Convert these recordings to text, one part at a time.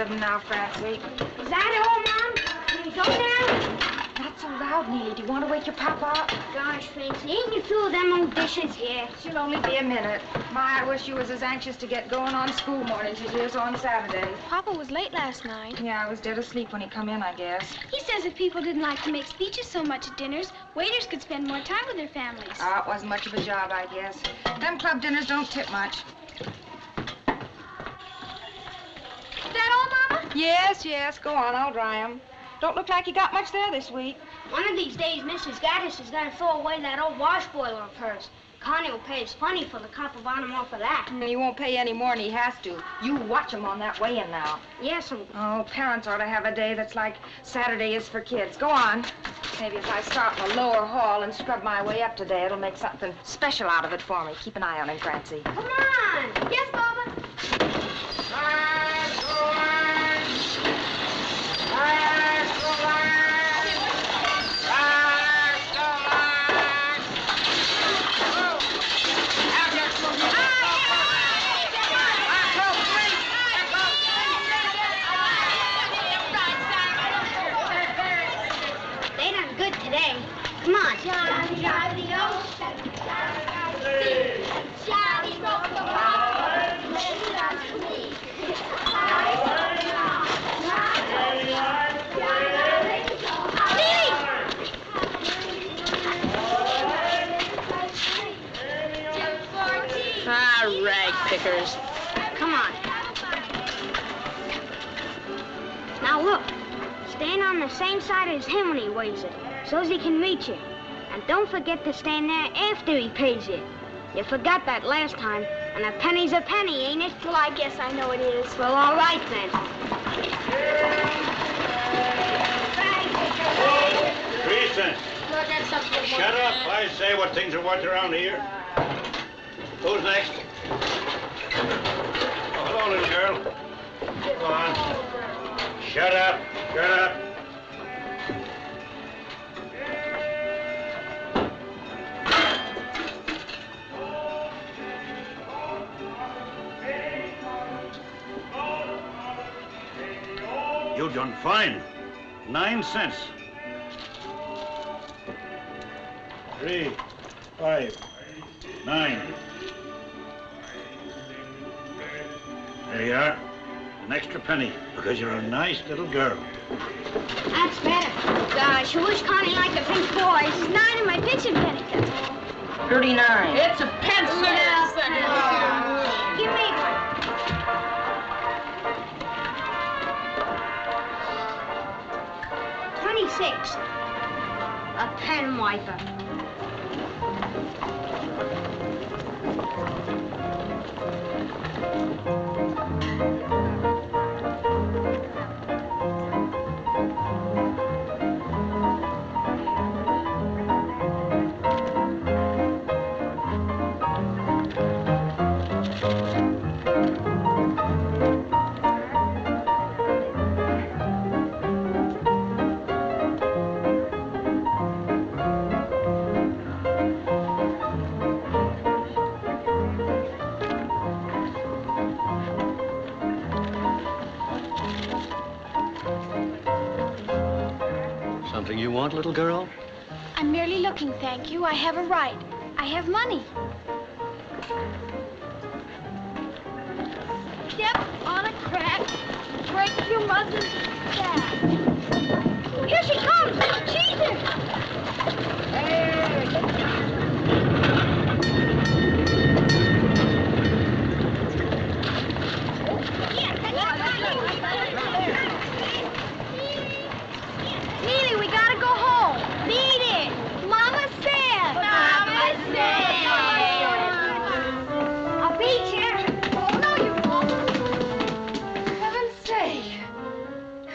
of them now, Francie. Is that all, Mom? Can we go now? Not so loud, Neely. Do you want to wake your papa up? Gosh, Francie, ain't you through with them old dishes here? She'll only be a minute. My, I wish you was as anxious to get going on school mornings as you is on Saturdays. Papa was late last night. Yeah, I was dead asleep when he come in, I guess. He says if people didn't like to make speeches so much at dinners, waiters could spend more time with their families. It wasn't much of a job, I guess. Them club dinners don't tip much. Is that all, Mama? Yes, yes. Go on, I'll dry 'em. Don't look like you got much there this week. One of these days, Mrs. Gaddis is going to throw away that old wash boiler of hers. Connie will pay us plenty for the copper bottom off of that. He won't pay any more than he has to. You watch him on that weighing now. Yes, Uncle. Oh, parents ought to have a day that's like Saturday is for kids. Go on. Maybe if I start in the lower hall and scrub my way up today, it'll make something special out of it for me. Keep an eye on him, Francie. Come on. Yes, Mama. They done good today. Come on. Johnny, Johnny, Johnny broke the ball. Rag pickers. Come on. Now look. Stand on the same side as him when he weighs it, so's he can reach you. And don't forget to stand there after he pays you. You forgot that last time, and a penny's a penny, ain't it? Well, I guess I know it is. Well, all right then. Teresa, Look, that's something. shut up. I say what things are worth around here. Who's next? Oh, hello, little girl. Go on. Shut up. Shut up. You done fine. 9 cents. 3, 5, 9. There you are. An extra penny, because you're a nice little girl. That's better. Gosh, I wish Connie liked the pink boys. It's 9 in my pitching penny cup. 39. It's a pencil. Give me one. $26. A pen wiper. Something you want, little girl? I'm merely looking, thank you. I have a right. I have money. Step on a crack, break your mother's back. Here she comes! Cheese her! Neely, we gotta go home. Beat it! Mama said! Mama said! I'll beat you. Oh, no, you won't. Heaven's sake.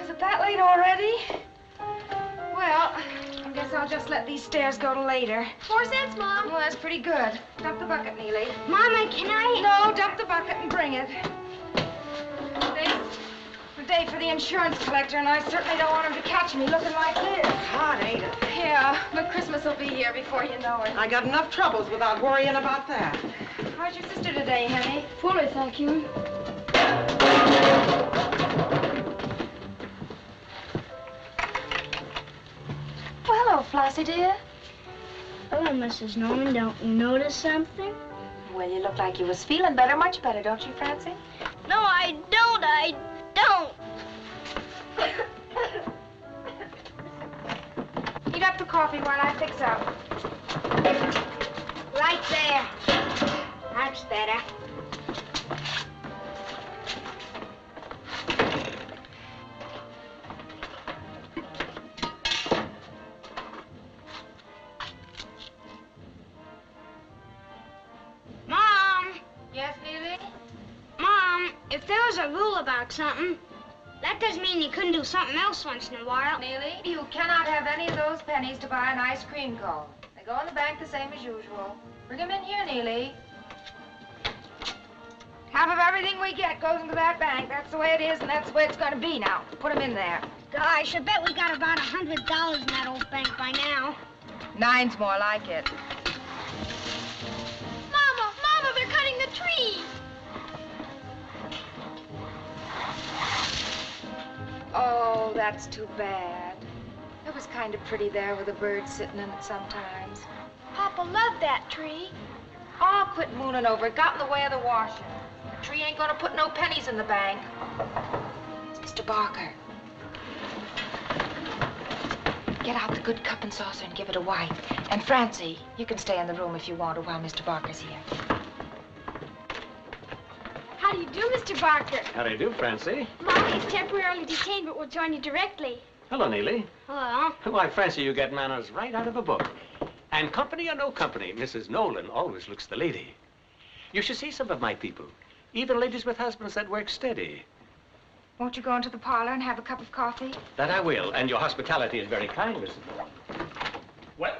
Is it that late already? Well, I guess I'll just let these stairs go to later. 4 cents, Mom. Well, that's pretty good. Dump the bucket, Neely. Mama, can I? No, dump the bucket and bring it. Today's the day for the insurance collector, and I certainly don't want him to catch me looking like this. Hot, ain't it? Yeah, but Christmas will be here before you know it. I got enough troubles without worrying about that. How's your sister today, honey? Fully, thank you. Flossie, dear? Hello, Mrs. Nolan. Don't you notice something? Well, you look like you was feeling better, much better, don't you, Francie? No, I don't. I don't. Heat up the coffee while I fix up. Right there. That's better. Mom! Yes, Neely? Mom, if there was a rule about something, that doesn't mean you couldn't do something else once in a while. Neely, you cannot have any of those pennies to buy an ice cream cone. They go in the bank the same as usual. Bring them in here, Neely. Half of everything we get goes into that bank. That's the way it is, and that's the way it's going to be now. Put them in there. Gosh, I bet we got about $100 in that old bank by now. 9's more like it. Mama, they're cutting the tree. Oh, that's too bad. It was kind of pretty there with a bird sitting in it sometimes. Papa loved that tree. Oh, quit mooning over it. Got in the way of the washing. The tree ain't gonna put no pennies in the bank. It's Mr. Barker. Get out the good cup and saucer and give it a wipe. And Francie, you can stay in the room if you want to while Mr. Barker's here. How do you do, Mr. Barker? How do you do, Francie? Mommy is temporarily detained, but will join you directly. Hello, Neely. Hello. Why, Francie, you get manners right out of a book. And company or no company, Mrs. Nolan always looks the lady. You should see some of my people. Even ladies with husbands that work steady. Won't you go into the parlor and have a cup of coffee? That I will, and your hospitality is very kind, Mrs. Nolan. Well,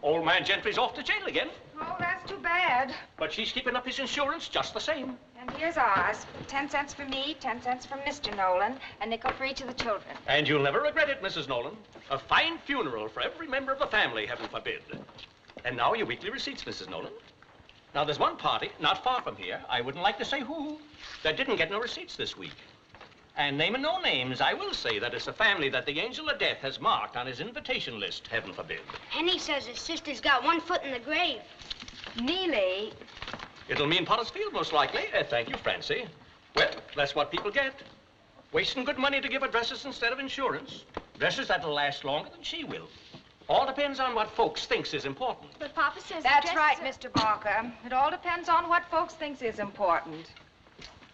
old man Gentry's off to jail again. Oh, that's too bad. But she's keeping up his insurance just the same. And here's ours. 10 cents for me, 10 cents for Mr. Nolan, a nickel for each of the children. And you'll never regret it, Mrs. Nolan. A fine funeral for every member of the family, heaven forbid. And now your weekly receipts, Mrs. Nolan. Now, there's one party, not far from here, I wouldn't like to say who, that didn't get no receipts this week. And naming no names, I will say that it's a family that the angel of death has marked on his invitation list, heaven forbid. Henny says his sister's got one foot in the grave. Neely. It'll mean Potter's Field, most likely. Thank you, Francie. Well, that's what people get. Wasting good money to give her dresses instead of insurance. Dresses that'll last longer than she will. All depends on what folks thinks is important. But Papa says That's right, Mr. Barker. It all depends on what folks thinks is important.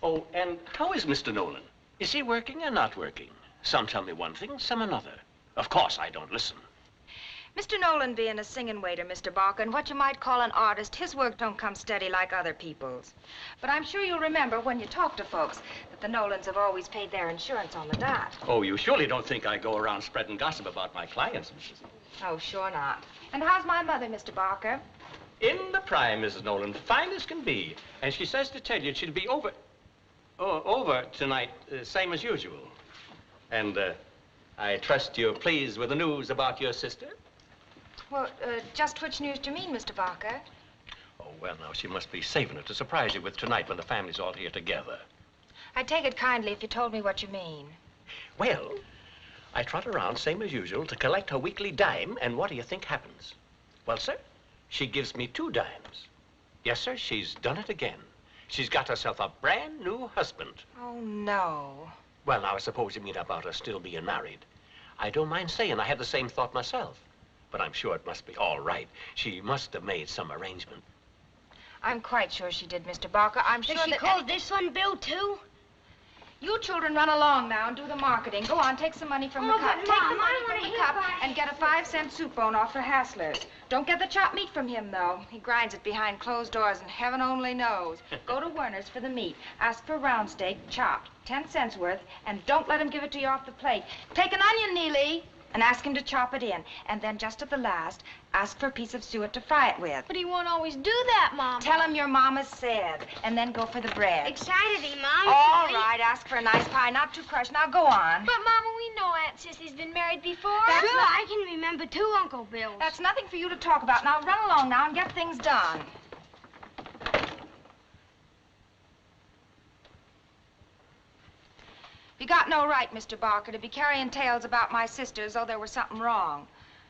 Oh, and how is Mr. Nolan? Is he working or not working? Some tell me one thing, some another. Of course, I don't listen. Mr. Nolan being a singing waiter, Mr. Barker, and what you might call an artist, his work don't come steady like other people's. But I'm sure you'll remember when you talk to folks that the Nolans have always paid their insurance on the dot. Oh, you surely don't think I go around spreading gossip about my clients, Mrs. Oh, sure not. And how's my mother, Mr. Barker? In the prime, Mrs. Nolan, fine as can be. And she says to tell you she'll be over tonight, same as usual. And I trust you're pleased with the news about your sister? Well, just which news do you mean, Mr. Barker? Oh, well, now, she must be saving it to surprise you with tonight when the family's all here together. I'd take it kindly if you told me what you mean. Well, I trot around, same as usual, to collect her weekly dime, and what do you think happens? Well, sir, she gives me 2 dimes. Yes, sir, she's done it again. She's got herself a brand new husband. Oh, no. Well, now, I suppose you mean about her still being married. I don't mind saying I had the same thought myself. But I'm sure it must be all right. She must have made some arrangement. I'm quite sure she did, Mr. Barker. I'm sure Does she that... call this one Bill, too? You children run along now and do the marketing. Go on, take some money from the Oh, cup. but Take Mom, the money I from wanna the hear cup about it. and get a 5-cent soup bone off for Hassler's. Don't get the chopped meat from him, though. He grinds it behind closed doors, and heaven only knows. Go to Werner's for the meat. Ask for round steak, chopped, 10 cents worth, and don't let him give it to you off the plate. Take an onion, Neely, and ask him to chop it in. And then just at the last, ask for a piece of suet to fry it with. But he won't always do that, Mom. Tell him your mama said, and then go for the bread. Excitedly, Mom. All right, ask for a nice pie, not too crushed. Now go on. But, Mama, we know Aunt Sissy's been married before. Sure, I can remember 2 Uncle Bills. That's nothing for you to talk about. Now run along now and get things done. You got no right, Mr. Barker, to be carrying tales about my sister as though there was something wrong.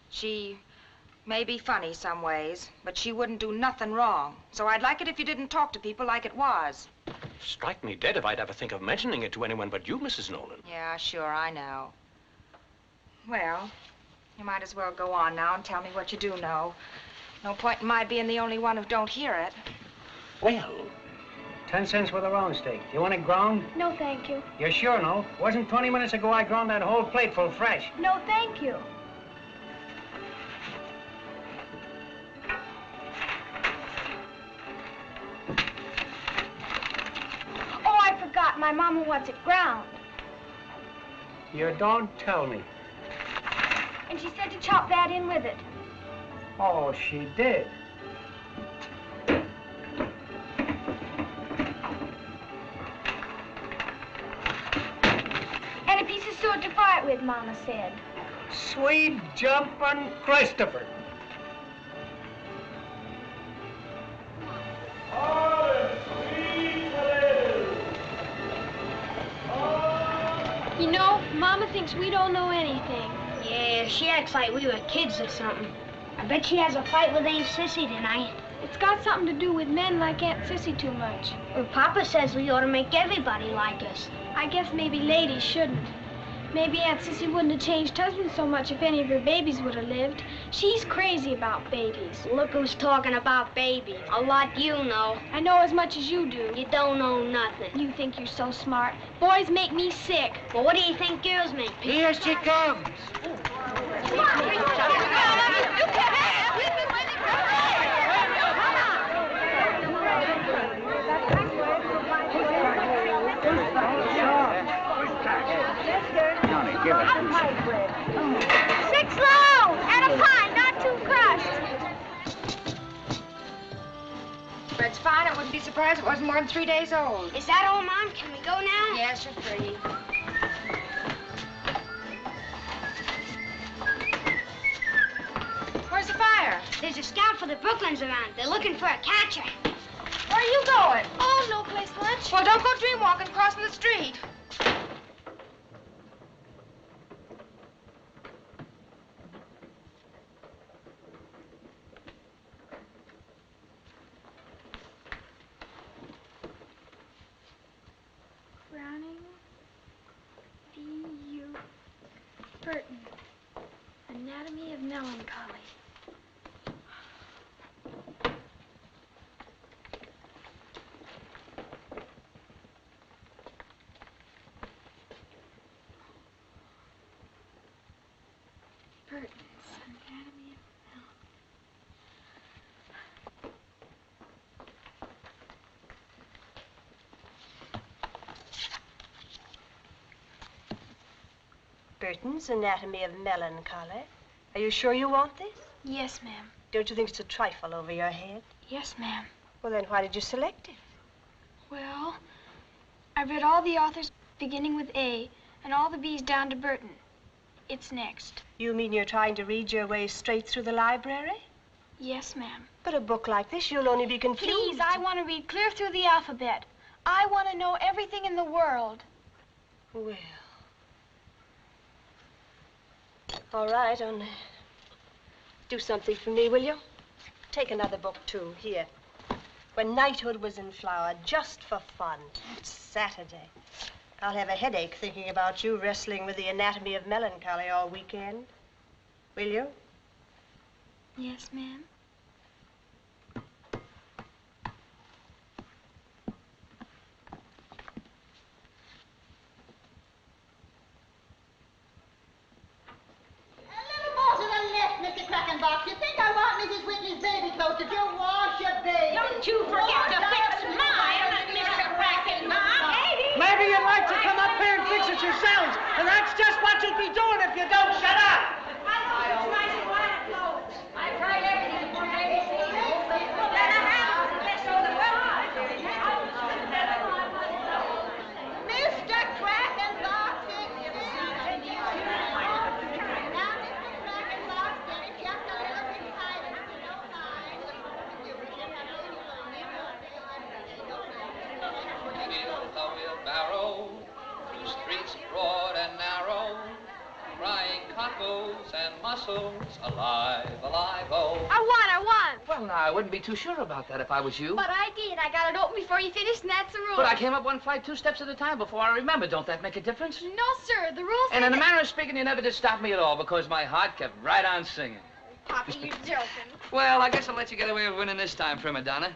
She May be funny some ways, but she wouldn't do nothing wrong. So I'd like it if you didn't talk to people like it was. Strike me dead if I'd ever think of mentioning it to anyone but you, Mrs. Nolan. Yeah, sure, I know. Well, you might as well go on now and tell me what you do know. No point in my being the only one who don't hear it. Well, 10 cents worth of round steak. You want it ground? No, thank you. You're sure, no? Wasn't 20 minutes ago I ground that whole plate full fresh. No, thank you. Oh, I forgot. My mama wants it ground. You don't tell me. And she said to chop that in with it. Oh, she did. And a piece of suet to fry it with, Mama said. Sweet jumpin' Christopher. You know, Mama thinks we don't know anything. Yeah, she acts like we were kids or something. I bet she has a fight with Aunt Sissy tonight. It's got something to do with men like Aunt Sissy too much. Well, Papa says we ought to make everybody like us. I guess maybe ladies shouldn't. Maybe Aunt Sissy wouldn't have changed husbands so much if any of her babies would have lived. She's crazy about babies. Look who's talking about babies. A lot you know. I know as much as you do. You don't know nothing. You think you're so smart. Boys make me sick. Well, what do you think girls make? Here she comes. Give it. 6 low and a pie, not too crushed. Bread's fine. I wouldn't be surprised if it wasn't more than 3 days old. Is that all, Mom? Can we go now? Yes, you're free. Where's the fire? There's a scout for the Brooklyns around. They're looking for a catcher. Where are you going? Oh, no place lunch. Well, don't go dream walking crossing the street. Browning, D.U. Burton, Anatomy of Melancholy. Burton's Anatomy of Burton's Anatomy of Melancholy. Are you sure you want this? Yes, ma'am. Don't you think it's a trifle over your head? Yes, ma'am. Well, then why did you select it? Well, I read all the authors beginning with A and all the B's down to Burton. It's next. You mean you're trying to read your way straight through the library? Yes, ma'am. But a book like this, you'll only be confused. Please, I want to read clear through the alphabet. I want to know everything in the world. Well. All right, only do something for me, will you? Take another book, too. Here. When Knighthood Was in Flower, just for fun. It's Saturday. I'll have a headache thinking about you wrestling with the Anatomy of Melancholy all weekend. Will you? Yes, ma'am. You think I want Mrs. Whitney's baby clothes? Did you wash your baby? Don't you forget to fix mine, Mr. Brackenbach. Maybe you'd like to come up here and fix it yourselves, and that's just what you'll be doing if you don't shut up. I know it's nice and quiet clothes. I tried everything to bones and muscles, alive, alive, oh. I won. Well, now, I wouldn't be too sure about that if I was you. But I did. I got it open before you finished, and that's the rule. But I came up one flight 2 steps at a time before I remembered. Don't that make a difference? No, sir. The rules And say in a that- manner of speaking, you never did stop me at all because my heart kept right on singing. Papa, you're joking. Well, I guess I'll let you get away with winning this time, prima donna.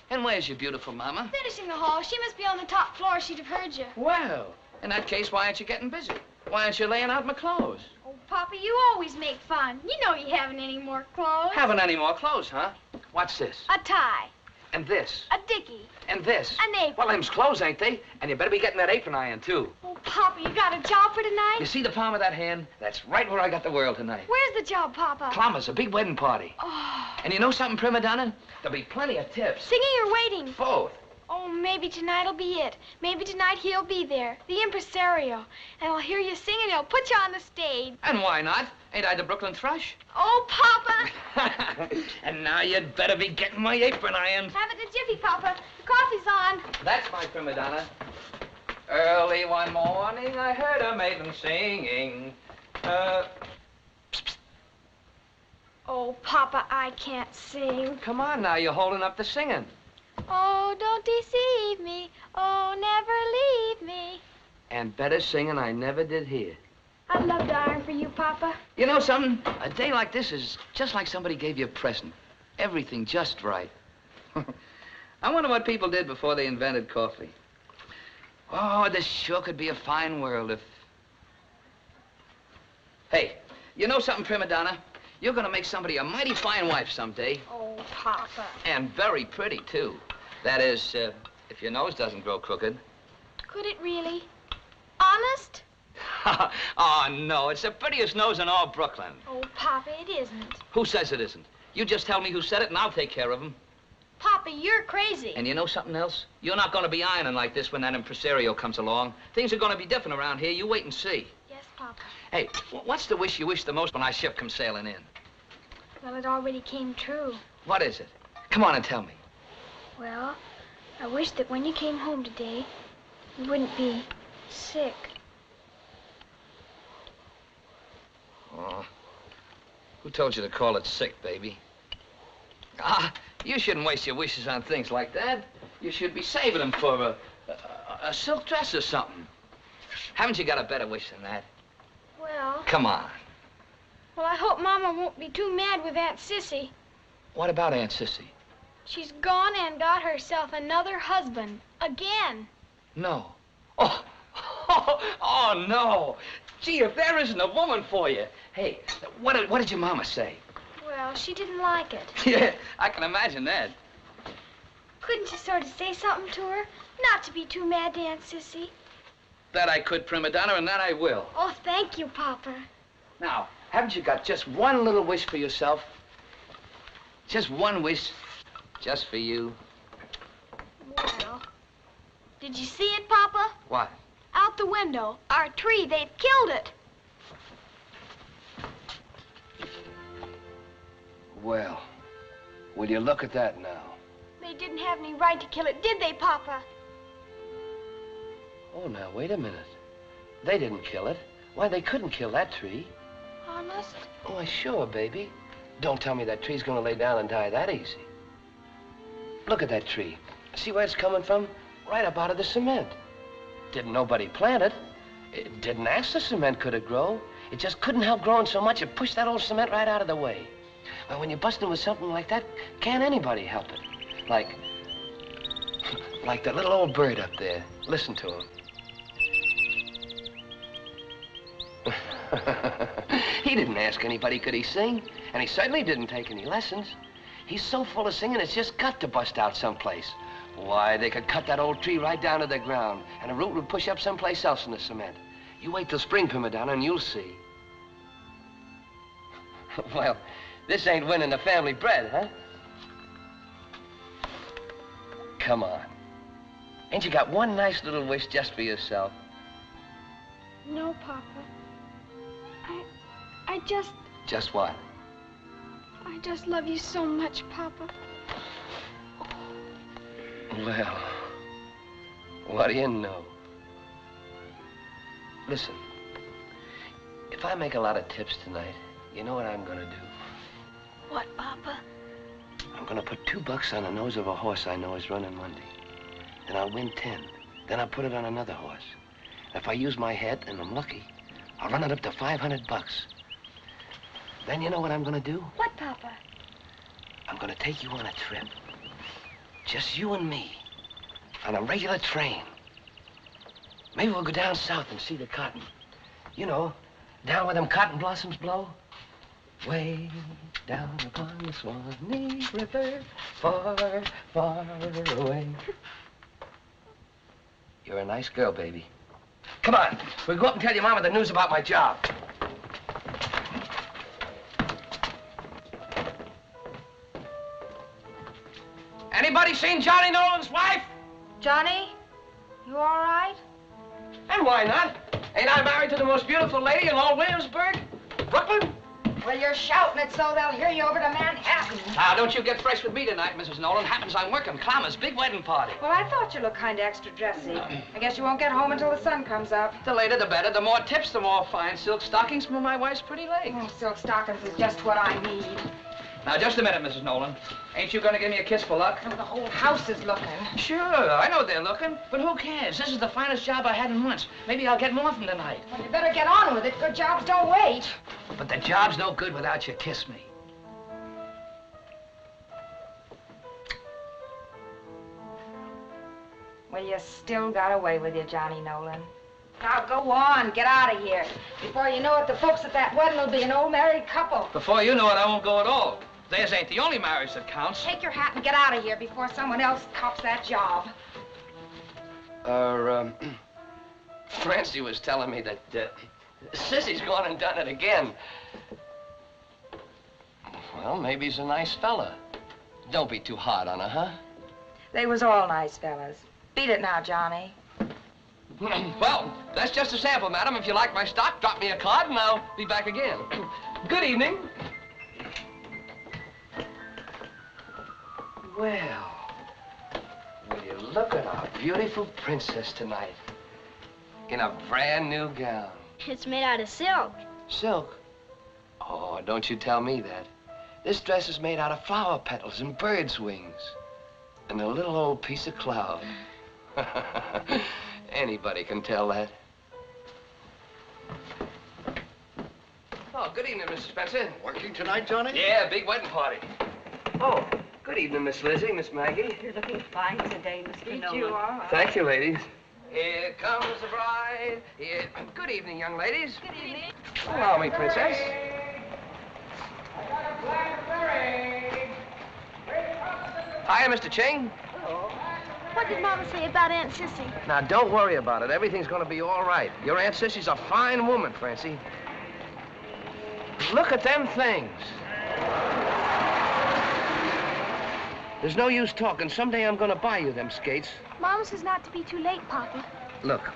And where's your beautiful mama? Finishing the hall. She must be on the top floor. She'd have heard you. Well, in that case, why aren't you getting busy? Why aren't you laying out my clothes? Oh, Papa, you always make fun. You know you haven't any more clothes. Haven't any more clothes, huh? What's this? A tie. And this? A dickie. And this? An apron. Well, them's clothes, ain't they? And you better be getting that apron iron, too. Oh, Papa, you got a job for tonight? You see the palm of that hand? That's right where I got the world tonight. Where's the job, Papa? Plumbers, a big wedding party. Oh. And you know something, prima donna? There'll be plenty of tips. Singing or waiting? Both. Oh, maybe tonight'll be it. Maybe tonight he'll be there, the impresario. And I'll hear you sing and he'll put you on the stage. And why not? Ain't I the Brooklyn Thrush? Oh, Papa! And now you'd better be getting my apron iron. Have it a jiffy, Papa. The coffee's on. That's my prima donna. Early one morning, I heard a maiden singing. Oh, Papa, I can't sing. Come on now, you're holding up the singing. Oh, don't deceive me. Oh, never leave me. And better singing I never did hear. I'd love to iron for you, Papa. You know something? A day like this is just like somebody gave you a present. Everything just right. I wonder what people did before they invented coffee. Oh, this sure could be a fine world if... Hey, you know something, prima donna? You're gonna make somebody a mighty fine wife someday. Oh, Papa. And very pretty, too. That is, if your nose doesn't grow crooked. Could it really? Honest? Oh, no, it's the prettiest nose in all Brooklyn. Oh, Papa, it isn't. Who says it isn't? You just tell me who said it, and I'll take care of him. Papa, you're crazy. And you know something else? You're not going to be ironing like this when that impresario comes along. Things are going to be different around here. You wait and see. Yes, Papa. Hey, what's the wish you wish the most when our ship comes sailing in? Well, it already came true. What is it? Come on and tell me. Well, I wish that when you came home today, you wouldn't be sick. Oh, who told you to call it sick, baby? Ah, you shouldn't waste your wishes on things like that. You should be saving them for a silk dress or something. Haven't you got a better wish than that? Well... Come on. Well, I hope Mama won't be too mad with Aunt Sissy. What about Aunt Sissy? She's gone and got herself another husband. Again. No. Oh, no. Gee, if there isn't a woman for you. Hey, what did your mama say? Well, she didn't like it. Yeah, I can imagine that. Couldn't you sort of say something to her? Not to be too mad to Aunt Sissy. That I could, prima donna, and that I will. Oh, thank you, Papa. Now, haven't you got just one little wish for yourself? Just one wish, just for you. Well, did you see it, Papa? What? Out the window. Our tree, they've killed it. Well, will you look at that now? They didn't have any right to kill it, did they, Papa? Oh, now, wait a minute. They didn't kill it. Why, they couldn't kill that tree. Honest? Why, sure, baby. Don't tell me that tree's gonna lay down and die that easy. Look at that tree. See where it's coming from? Right up out of the cement. Didn't nobody plant it. It didn't ask the cement could it grow. It just couldn't help growing so much it pushed that old cement right out of the way. Well, when you're busting with something like that, can't anybody help it? Like that little old bird up there. Listen to him. He didn't ask anybody could he sing, and he certainly didn't take any lessons. He's so full of singing, it's just got to bust out someplace. Why, they could cut that old tree right down to the ground, and a root would push up someplace else in the cement. You wait till spring, prima donna, and you'll see. Well, this ain't winning the family bread, huh? Come on. Ain't you got one nice little wish just for yourself? No, Papa. I just... Just what? I just love you so much, Papa. Well, what do you know? Listen, If I make a lot of tips tonight, you know what I'm gonna do? What, Papa? I'm gonna put $2 on the nose of a horse I know is running Monday. Then I'll win 10. Then I'll put it on another horse. If I use my head and I'm lucky, I'll run it up to $500. Then you know what I'm gonna do? What, Papa? I'm gonna take you on a trip. Just you and me. On a regular train. Maybe we'll go down south and see the cotton. You know, down where them cotton blossoms blow. Way down upon the Swanee River, far, far away. You're a nice girl, baby. Come on, we'll go up and tell your mama the news about my job. Anybody seen Johnny Nolan's wife? Johnny, you all right? And why not? Ain't I married to the most beautiful lady in all Williamsburg? Brooklyn? Well, you're shouting it so they'll hear you over to Manhattan. Now, don't you get fresh with me tonight, Mrs. Nolan. Happens I'm working Clama's big wedding party. Well, I thought you looked kind of extra dressy. I guess you won't get home until the sun comes up. The later, the better. The more tips, the more fine silk stockings from my wife's pretty legs. Oh, silk stockings is just what I need. Now, just a minute, Mrs. Nolan. Ain't you gonna give me a kiss for luck? Oh, the whole house is looking. Sure, I know they're looking, but who cares? This is the finest job I had in months. Maybe I'll get more from tonight. Well, you better get on with it. Good jobs don't wait. But the job's no good without you kiss me. Well, you still got away with you, Johnny Nolan. Now, go on. Get out of here. Before you know it, the folks at that wedding will be an old married couple. Before you know it, I won't go at all. Theirs ain't the only marriage that counts. Take your hat and get out of here before someone else cops that job. Francie was telling me that, Sissy's gone and done it again. Well, maybe he's a nice fella. Don't be too hard on her, huh? They was all nice fellas. Beat it now, Johnny. Well, that's just a sample, madam. If you like my stock, drop me a card and I'll be back again. Good evening. Well, will you look at our beautiful princess tonight in a brand new gown. It's made out of silk. Silk? Oh, don't you tell me that. This dress is made out of flower petals and bird's wings and a little old piece of cloud. Anybody can tell that. Oh, good evening, Mr. Spencer. Working tonight, Johnny? Yeah, big wedding party. Oh, good evening, Miss Lizzie, Miss Maggie. You're looking fine today, Mr. Nolan. You are. Thank you, ladies. Here comes the bride. Here. Good evening, young ladies. Good evening. Allow me, princess. Hiya, Mr. Ching. Hello. What did Mama say about Aunt Sissy? Now, don't worry about it. Everything's going to be all right. Your Aunt Sissy's a fine woman, Francie. Look at them things. There's no use talking. Someday I'm going to buy you them skates. Mama says not to be too late, Papa. Look,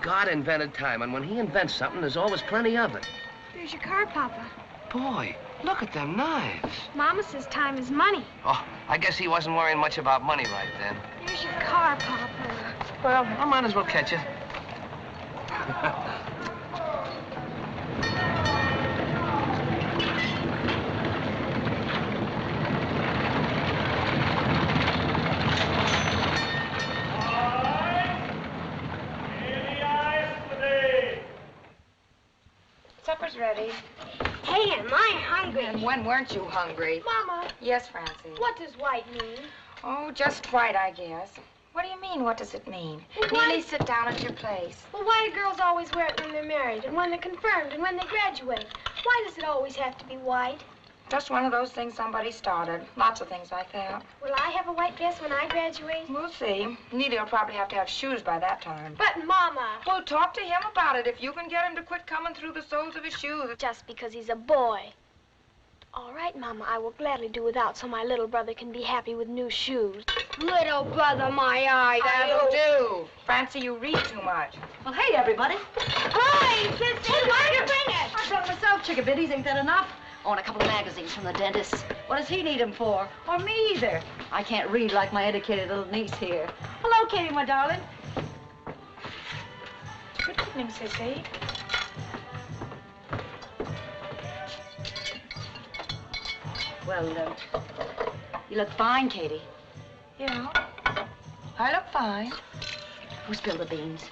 God invented time, and when he invents something, there's always plenty of it. There's your car, Papa. Boy, look at them knives. Mama says time is money. Oh, I guess he wasn't worrying much about money right then. There's your car, Papa. Well, I might as well catch it. Supper's ready. Hey, am I hungry? And when weren't you hungry? Mama. Yes, Francie. What does white mean? Oh, just white, I guess. What do you mean, what does it mean? Well, why- Neely, sit down at your place. Well, why do girls always wear it when they're married, and when they're confirmed, and when they graduate? Why does it always have to be white? Just one of those things somebody started. Lots of things like that. Will I have a white dress when I graduate? We'll see. Neely will probably have to have shoes by that time. But, Mama. Well, talk to him about it. If you can get him to quit coming through the soles of his shoes. Just because he's a boy. All right, Mama, I will gladly do without so my little brother can be happy with new shoes. Little brother, my eye. That'll do. Francie, you read too much. Well, hey, everybody. Hi, Sissy. Hey, Why why did you bring it? I brought myself chickabiddies. Ain't that enough? Oh, and a couple of magazines from the dentist. What does he need them for? Or me either. I can't read like my educated little niece here. Hello, Katie, my darling. Good evening, Sissy. Well, you look fine, Katie. Yeah, I look fine. Who spilled the beans?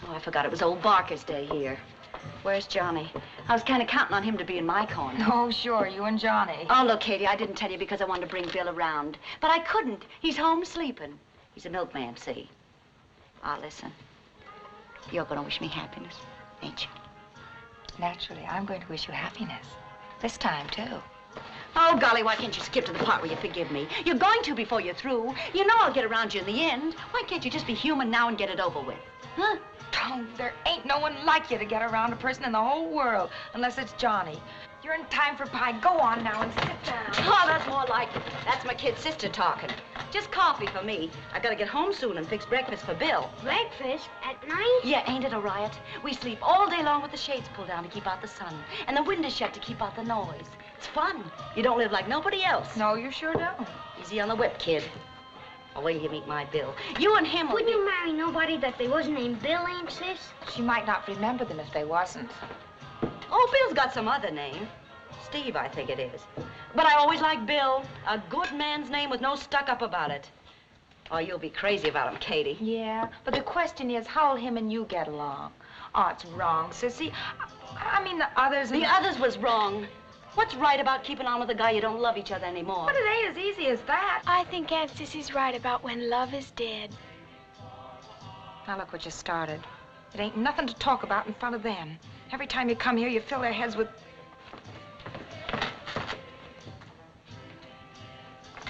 Oh, I forgot it was old Barker's day here. Where's Johnny? I was kind of counting on him to be in my corner. Oh, sure, you and Johnny. Oh, look, Katie, I didn't tell you because I wanted to bring Bill around. But I couldn't. He's home sleeping. He's a milkman, see? Ah, listen. You're going to wish me happiness, ain't you? Naturally, I'm going to wish you happiness. This time, too. Oh, golly, why can't you skip to the part where you forgive me? You're going to before you're through. You know I'll get around you in the end. Why can't you just be human now and get it over with? Huh? Oh, there ain't no one like you to get around a person in the whole world, unless it's Johnny. You're in time for pie. Go on now and sit down. Oh, that's more like it. That's my kid sister talking. Just coffee for me. I gotta get home soon and fix breakfast for Bill. Breakfast? At night? Yeah, ain't it a riot? We sleep all day long with the shades pulled down to keep out the sun, and the windows shut to keep out the noise. It's fun. You don't live like nobody else. No, you sure don't. Easy on the whip, kid. I'll wait till you meet my Bill. You and him will Wouldn't you marry nobody that they wasn't named Bill, Aunt Sis? She might not remember them if they wasn't. Oh, Bill's got some other name. Steve, I think it is. But I always like Bill. A good man's name with no stuck-up about it. Oh, you'll be crazy about him, Katie. Yeah, but the question is, how'll him and you get along? Oh, it's wrong, Sissy. I mean, the others... The others was wrong. What's right about keeping on with a guy you don't love each other anymore? But it ain't as easy as that. I think Aunt Sissy's right about when love is dead. Now, look what you started. It ain't nothing to talk about in front of them. Every time you come here, you fill their heads with...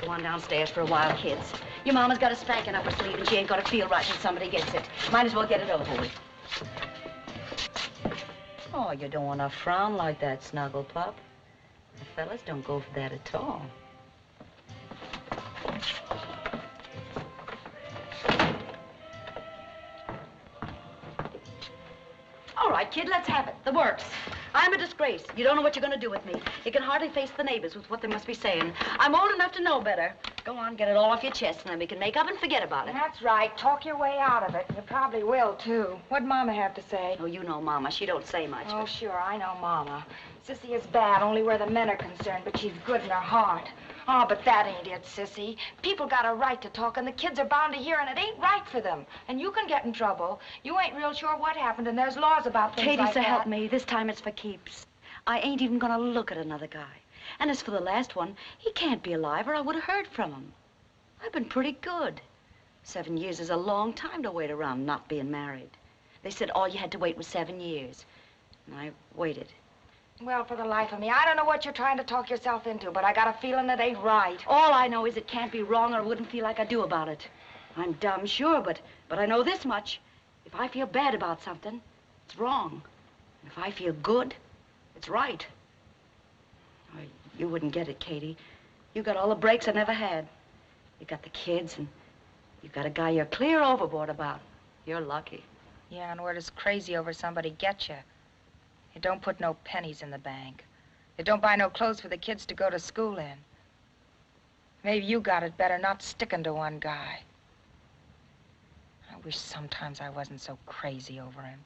Go on downstairs for a while, kids. Your mama's got a spanking up her sleeve, and she ain't gonna feel right when somebody gets it. Might as well get it over with. Oh, you don't want to frown like that, Snuggle Pup. The fellas don't go for that at all. All right, kid, let's have it. The works. I'm a disgrace. You don't know what you're going to do with me. You can hardly face the neighbors with what they must be saying. I'm old enough to know better. Go on, get it all off your chest, and then we can make up and forget about it. That's right. Talk your way out of it. You probably will, too. What'd Mama have to say? Oh, you know Mama. She don't say much. Oh, sure, I know Mama. Sissy is bad only where the men are concerned, but she's good in her heart. Oh, but that ain't it, Sissy. People got a right to talk, and the kids are bound to hear, and it ain't right for them. And you can get in trouble. You ain't real sure what happened, and there's laws about things Katie, like so that. help me. This time it's for keeps. I ain't even gonna look at another guy. And as for the last one, he can't be alive, or I would have heard from him. I've been pretty good. 7 years is a long time to wait around not being married. They said all you had to wait was 7 years. And I waited. Well, for the life of me, I don't know what you're trying to talk yourself into, but I got a feeling it ain't right. All I know is it can't be wrong, or I wouldn't feel like I do about it. I'm dumb, sure, but I know this much. If I feel bad about something, it's wrong. And if I feel good, it's right. Oh, you wouldn't get it, Katie. You got all the breaks I never had. You got the kids, and you got a guy you're clear overboard about. You're lucky. Yeah, and where does crazy over somebody get you? It don't put no pennies in the bank. It don't buy no clothes for the kids to go to school in. Maybe you got it better not sticking to one guy. I wish sometimes I wasn't so crazy over him.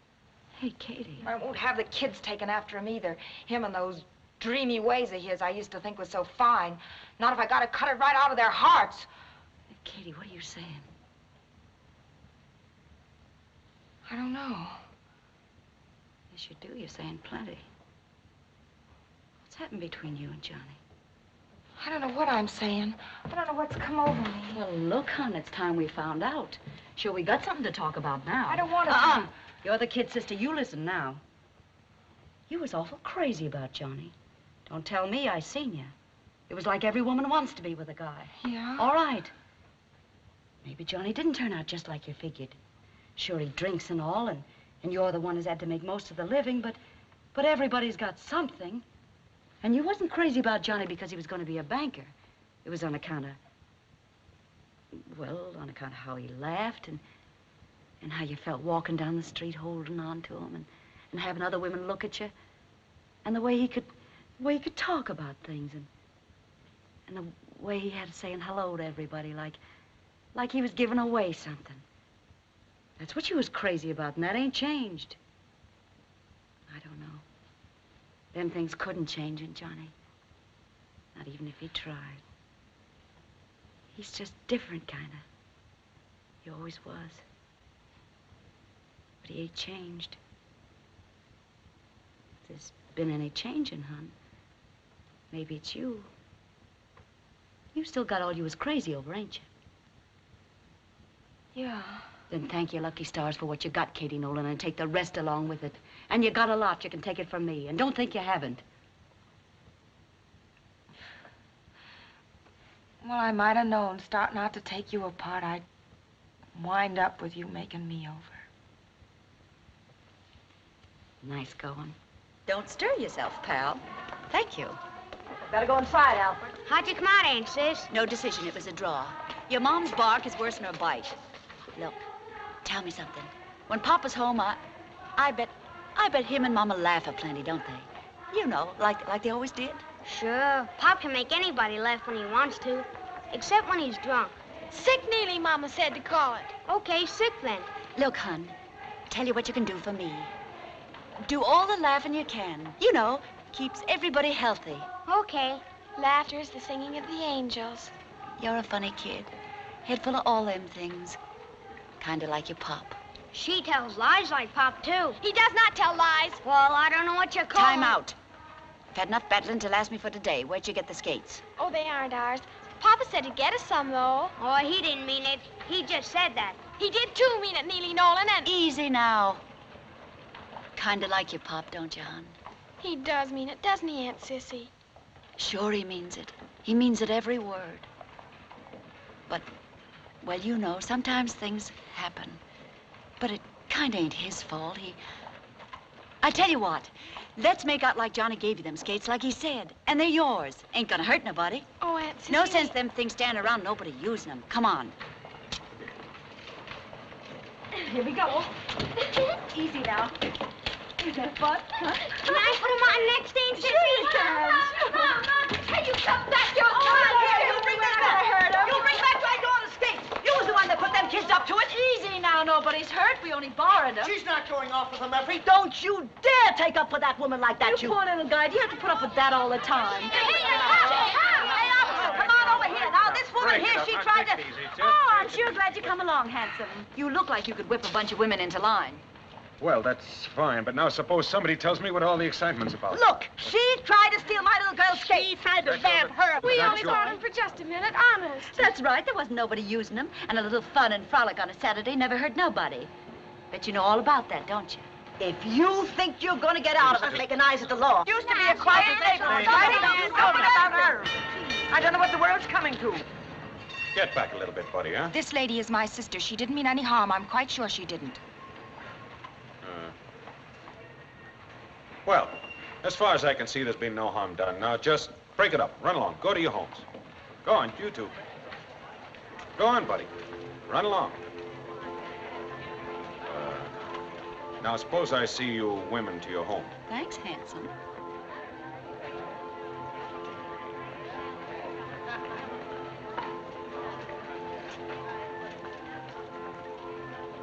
Hey, Katie. I won't have the kids taken after him either. Him and those dreamy ways of his I used to think was so fine. Not if I gotta cut it right out of their hearts. Hey, Katie, what are you saying? I don't know. Yes, you do. You're saying plenty. What's happened between you and Johnny? I don't know what I'm saying. I don't know what's come over me. Well, look, hon, it's time we found out. Sure, we got something to talk about now. I don't want to... You're the kid sister. You listen now. You was awful crazy about Johnny. Don't tell me I seen you. It was like every woman wants to be with a guy. Yeah? All right. Maybe Johnny didn't turn out just like you figured. Sure, he drinks and all, and you're the one who's had to make most of the living, but everybody's got something. And you wasn't crazy about Johnny because he was going to be a banker. It was on account of, well, on account of how he laughed and how you felt walking down the street holding on to him and having other women look at you. And the way he could talk about things and the way he had saying hello to everybody like he was giving away something. That's what you was crazy about, and that ain't changed. I don't know. Them things couldn't change in Johnny. Not even if he tried. He's just different, kind of. He always was. But he ain't changed. If there's been any changing, hon, maybe it's you. You've still got all you was crazy over, ain't you? Yeah. Then thank your lucky stars for what you got, Katie Nolan, and take the rest along with it. And you got a lot. You can take it from me. And don't think you haven't. Well, I might have known, starting out to take you apart, I'd wind up with you making me over. Nice going. Don't stir yourself, pal. Thank you. Better go and try it, Alfred. How'd you come out, Aunt Sis? No decision. It was a draw. Your mom's bark is worse than her bite. Look, tell me something. When Papa's home, I bet him and Mama laugh aplenty, don't they? You know, like they always did. Sure. Pop can make anybody laugh when he wants to. Except when he's drunk. Sick nearly, Mama said to call it. Okay, sick then. Look, hon, tell you what you can do for me. Do all the laughing you can. You know, keeps everybody healthy. Okay. Laughter is the singing of the angels. You're a funny kid. Head full of all them things. Kinda like your pop. She tells lies like Pop, too. He does not tell lies. Well, I don't know what you call Time him. out. I've had enough battling to last me for today. Where'd you get the skates? Oh, they aren't ours. Papa said he'd get us some, though. Oh, he didn't mean it. He just said that. He did, too, mean it, Neely Nolan, and... Easy now. Kinda like your pop, don't you, hon? He does mean it, doesn't he, Aunt Sissy? Sure he means it. He means it every word. But, well, you know, sometimes things happen. But it kinda ain't his fault. I tell you what, let's make out like Johnny gave you them skates like he said. And they're yours. Ain't gonna hurt nobody. Oh, Aunt Sissy... No sense them things standing around, nobody using them. Come on. Here we go. Easy now. Is that fun? Huh? Can I put him on next, Aunt Sissy? Sure you can. Mom, can you come back? You're You bring that back. You bring back my daughter's skates. You was the one that put them kids up to it. Easy now. Nobody's hurt. We only borrowed them. She's not going off with him, Effie. Don't you dare take up for that woman like that, You poor little guy. Do you have to put up with that all the time? Come on over here. Now, this woman Break it here, up. she Now, tried take to... it easy. Just Oh, I'm take it sure easy. glad you come along, handsome. You look like you could whip a bunch of women into line. Well, that's fine, but now suppose somebody tells me what all the excitement's about. Look, she tried to steal my little girl's skates. She tried to vamp her. We That's only your- bought him for just a minute, honest. That's right. There wasn't nobody using them. And a little fun and frolic on a Saturday never hurt nobody. Bet you know all about that, don't you? If you think you're going to get out of it making eyes at the law. Used to be a quiet neighbor. I don't know what the world's coming to. Get back a little bit, buddy, huh? This lady is my sister. She didn't mean any harm. I'm quite sure she didn't. Well, as far as I can see, there's been no harm done. Now, just break it up. Run along. Go to your homes. Go on, you two. Go on, buddy. Run along. Now, suppose I see you women to your home. Thanks, handsome.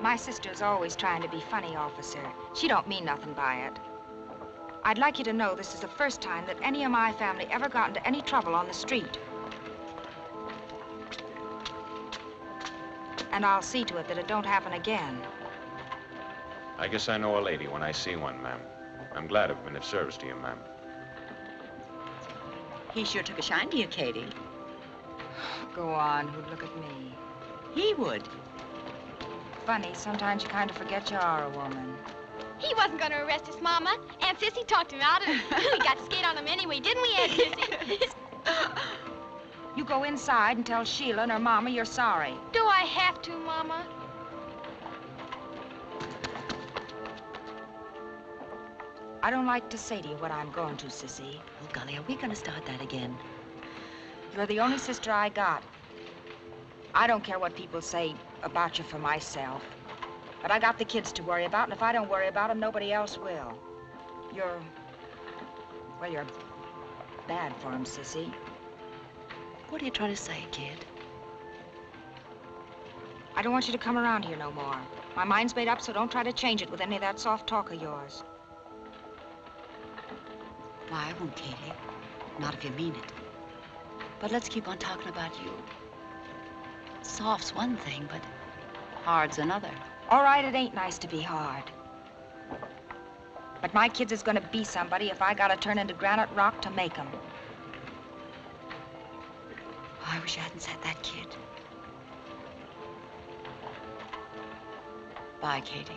My sister's always trying to be funny, officer. She don't mean nothing by it. I'd like you to know this is the first time that any of my family ever got into any trouble on the street. And I'll see to it that it don't happen again. I guess I know a lady when I see one, ma'am. I'm glad I've been of service to you, ma'am. He sure took a shine to you, Katie. Go on, who'd look at me? He would. Funny, sometimes you kind of forget you are a woman. He wasn't going to arrest us, Mama. Aunt Sissy talked him out of it. We got to skate on him anyway, didn't we, Aunt Sissy? You go inside and tell Sheila and her mama you're sorry. Do I have to, Mama? I don't like to say to you what I'm going to, Sissy. Oh, golly, are we going to start that again? You're the only sister I got. I don't care what people say about you for myself. But I got the kids to worry about, and if I don't worry about them, nobody else will. You're bad for them, Sissy. What are you trying to say, kid? I don't want you to come around here no more. My mind's made up, so don't try to change it with any of that soft talk of yours. Why, I won't, Katie. Not if you mean it. But let's keep on talking about you. Soft's one thing, but hard's another. All right, it ain't nice to be hard. But my kids is gonna be somebody if I gotta turn into granite rock to make 'em. Oh, I wish I hadn't said that, kid. Bye, Katie.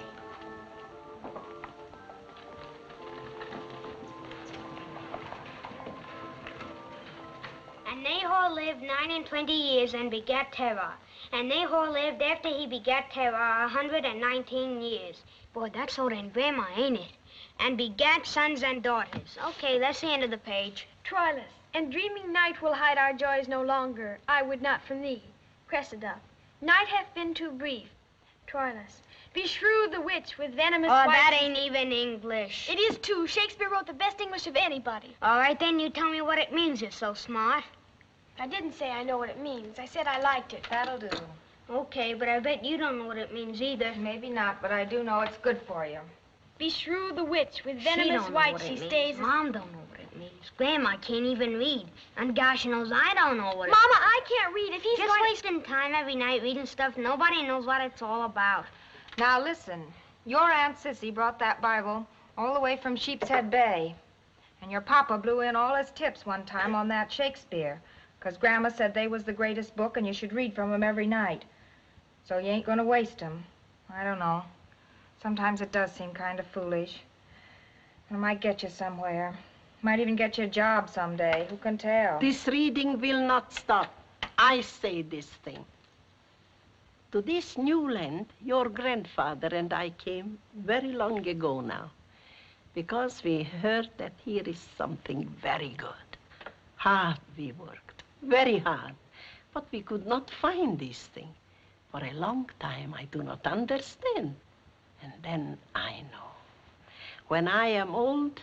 And Nahor lived 29 years and begat Terah. And Nahor lived after he begat Terah 119 years. Boy, that's older than Grandma, ain't it? And begat sons and daughters. Okay, that's the end of the page. Troilus, and dreaming night will hide our joys no longer. I would not from thee. Cressida, night hath been too brief. Troilus, beshrew the witch with venomous Oh, white... that ain't even English. It is too. Shakespeare wrote the best English of anybody. All right, then you tell me what it means. You're so smart. I didn't say I know what it means. I said I liked it. That'll do. Okay, but I bet you don't know what it means either. Maybe not, but I do know it's good for you. Beshrew the witch with She venomous don't know white what she it means. stays... Mom don't know what it means. Grandma can't even read. And gosh knows I don't know what it Mama, I can't read. If he's Just wasting time every night reading stuff nobody knows what it's all about. Now listen, your Aunt Sissy brought that Bible all the way from Sheepshead Bay. And your papa blew in all his tips one time on that Shakespeare, 'cause Grandma said they was the greatest book and you should read from 'em every night. So you ain't gonna waste 'em. I don't know. Sometimes it does seem kind of foolish. It might get you somewhere. Might even get you a job someday. Who can tell? This reading will not stop. I say this thing. To this new land, your grandfather and I came very long ago now, because we heard that here is something very good. Hard we worked, very hard, but we could not find this thing. For a long time, I do not understand. And then I know. When I am old,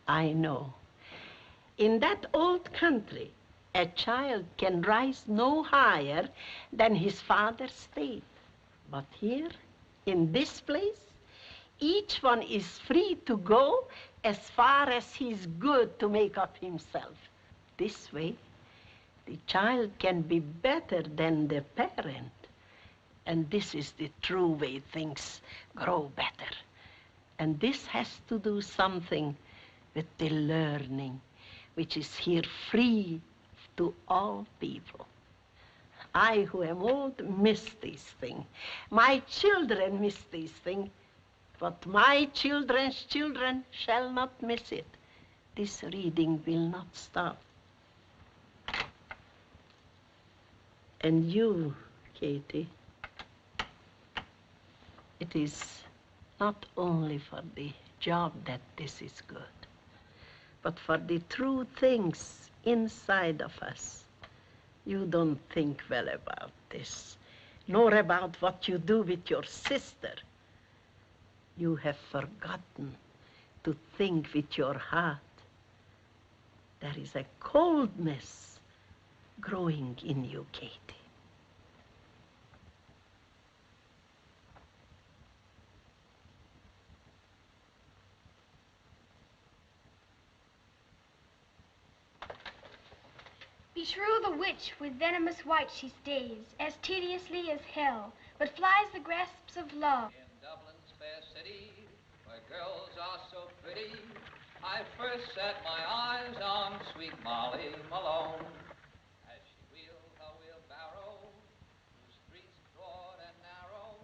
I know. In that old country, a child can rise no higher than his father's state. But here, in this place, each one is free to go as far as he's good to make up himself. This way, the child can be better than the parent. And this is the true way things grow better. And this has to do something with the learning, which is here free to all people. I, who am old, miss this thing. My children miss this thing, but my children's children shall not miss it. This reading will not stop. And you, Katie, it is not only for the job that this is good, but for the true things inside of us. You don't think well about this, nor about what you do with your sister. You have forgotten to think with your heart. There is a coldness growing in you, Katie. Beshrew the witch with venomous white she stays, as tediously as hell, but flies the grasps of love. In Dublin's fair city, where girls are so pretty, I first set my eyes on sweet Molly Malone. As she wheeled her wheelbarrow through streets broad and narrow,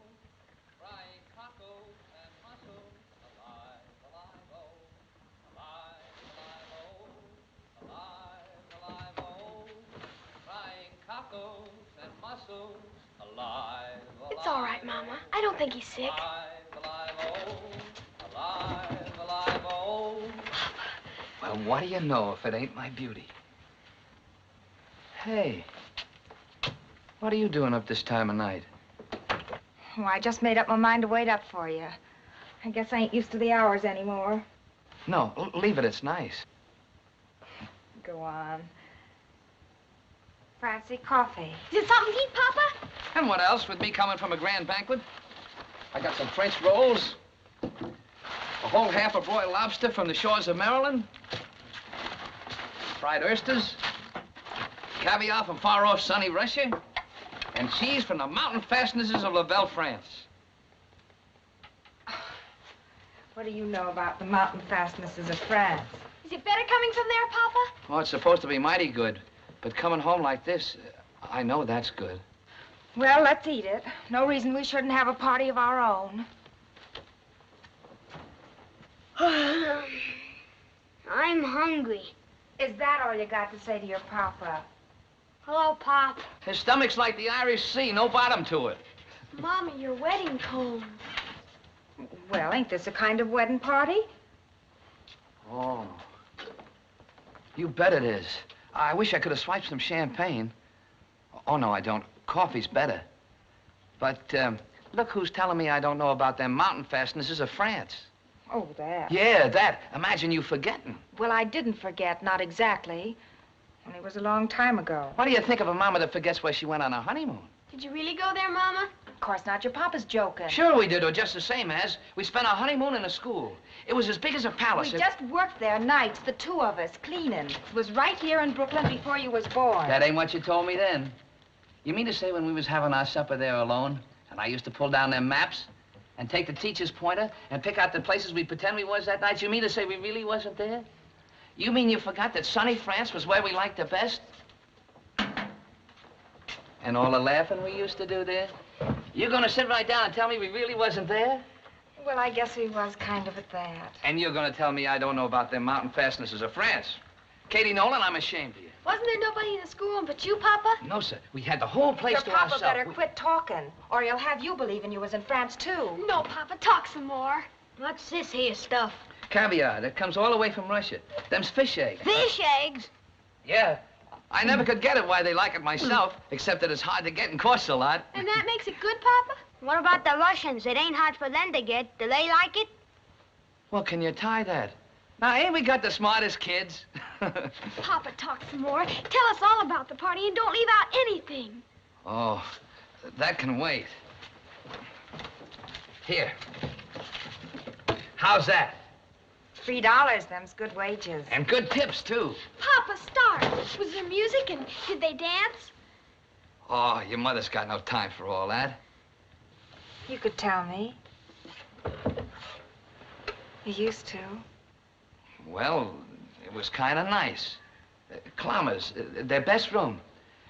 crying cockles and mussels, alive, alive, oh, alive, alive, oh, alive, alive, oh, crying cockles and mussels, alive, alive. It's all right, Mama. I don't think he's sick. Alive, alive, oh, alive, alive, oh. Well, what do you know if it ain't my beauty? Hey, what are you doing up this time of night? Oh, I just made up my mind to wait up for you. I guess I ain't used to the hours anymore. No, leave it. It's nice. Go on. Francie, coffee. Is it something to eat, Papa? And what else with me coming from a grand banquet? I got some French rolls, a whole half a broiled lobster from the shores of Maryland, fried oysters, Caviar from far-off sunny Russia, and cheese from the mountain fastnesses of La Belle, France. What do you know about the mountain fastnesses of France? Is it better coming from there, Papa? Oh, it's supposed to be mighty good, but coming home like this, I know that's good. Well, let's eat it. No reason we shouldn't have a party of our own. I'm hungry. Is that all you got to say to your papa? Hello, Pop. His stomach's like the Irish Sea, no bottom to it. Mama, your wedding comb. Well, ain't this a kind of wedding party? Oh. You bet it is. I wish I could have swiped some champagne. Oh, no, I don't. Coffee's better. But, look who's telling me I don't know about them mountain fastnesses of France. Oh, that. Yeah, that. Imagine you forgetting. Well, I didn't forget, not exactly. Only it was a long time ago. What do you think of a mama that forgets where she went on her honeymoon? Did you really go there, Mama? Of course not. Your papa's joking. Sure we did, or just the same as. We spent our honeymoon in a school. It was as big as a palace. We just worked there nights, the two of us, cleaning. It was right here in Brooklyn before you was born. That ain't what you told me then. You mean to say when we was having our supper there alone, and I used to pull down them maps and take the teacher's pointer and pick out the places we pretend we was that night, you mean to say we really wasn't there? You mean you forgot that sunny France was where we liked the best? And all the laughing we used to do there? You gonna sit right down and tell me we really wasn't there? Well, I guess we was kind of at that. And you're gonna tell me I don't know about them mountain fastnesses of France? Katie Nolan, I'm ashamed of you. Wasn't there nobody in the schoolroom but you, Papa? No, sir. We had the whole place Your to papa ourselves. better quit talking, or he'll have you believing you was in France, too. No, Papa, talk some more. What's this here stuff? Caviar that comes all the way from Russia. Them's fish eggs. Fish eggs? Yeah. I never could get it why they like it myself, except that it's hard to get and costs a lot. And that makes it good, Papa? What about the Russians? It ain't hard for them to get. Do they like it? Well, can you tie that? Now, ain't we got the smartest kids? Papa, talk some more. Tell us all about the party and don't leave out anything. Oh, that can wait. Here. How's that? $3, them's good wages. And good tips, too. Papa, start. Was there music and did they dance? Oh, your mother's got no time for all that. You could tell me. You used to. Well, it was kind of nice. Clamors, their best room.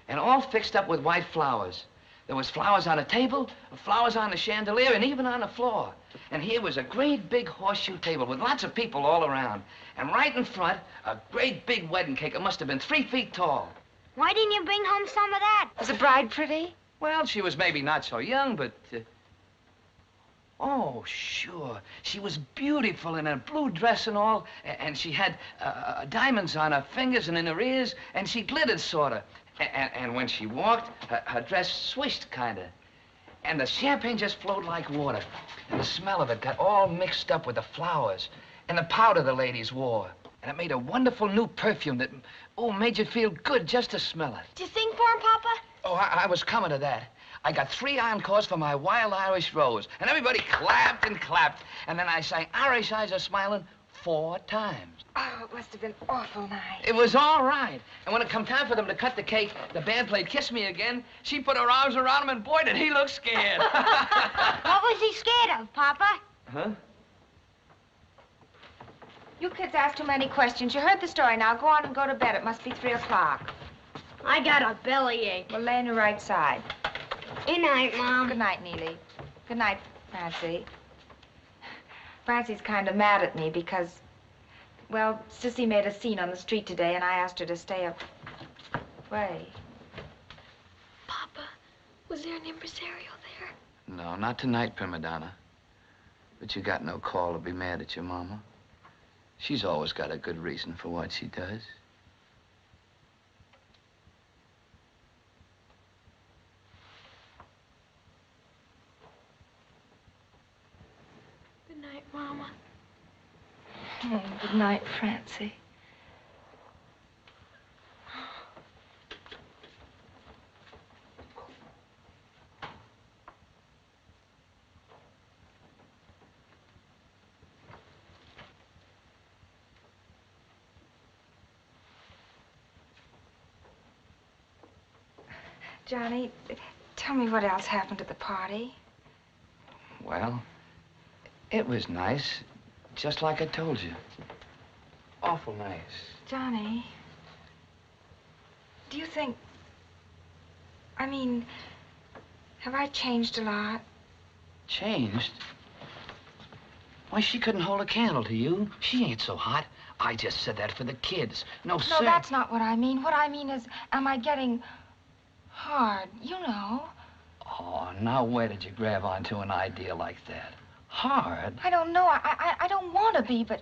And all fixed up with white flowers. There was flowers on the table, flowers on the chandelier, and even on the floor. And here was a great big horseshoe table with lots of people all around. And right in front, a great big wedding cake. It must have been 3 feet tall. Why didn't you bring home some of that? Was the bride pretty? Well, she was maybe not so young, but... Oh, sure. She was beautiful in a blue dress and all, and she had diamonds on her fingers and in her ears, and she glittered, sort of. And when she walked, her dress swished, kind of. And the champagne just flowed like water. And the smell of it got all mixed up with the flowers and the powder the ladies wore. And it made a wonderful new perfume that, oh, made you feel good just to smell it. Did you sing for him, Papa? Oh, I was coming to that. I got 3 encores for my Wild Irish Rose, and everybody clapped and clapped. And then I sang Irish Eyes Are Smiling 4 times. Oh, it must have been awful nice. It was all right. And when it come time for them to cut the cake, the band played Kiss Me Again. She put her arms around him, and boy, did he look scared. What was he scared of, Papa? Huh? You kids ask too many questions. You heard the story. Now go on and go to bed. It must be 3 o'clock. I got a bellyache. Well, lay on your right side. Good night, Mom. Good night, Neely. Good night, Francie. Francie's kind of mad at me because, well, Sissy made a scene on the street today, and I asked her to stay away. Papa, was there an impresario there? No, not tonight, prima donna. But you got no call to be mad at your mama. She's always got a good reason for what she does. Good night, Mama. Oh, good night, Francie. Johnny, tell me what else happened at the party. Well, it was nice, just like I told you. Awful nice. Johnny, do you think... I mean, have I changed a lot? Changed? Why, she couldn't hold a candle to you. She ain't so hot. I just said that for the kids. No, sir. No, that's not what I mean. What I mean is, am I getting hard? You know. Oh, now where did you grab onto an idea like that? Hard? I don't know. I don't want to be, but,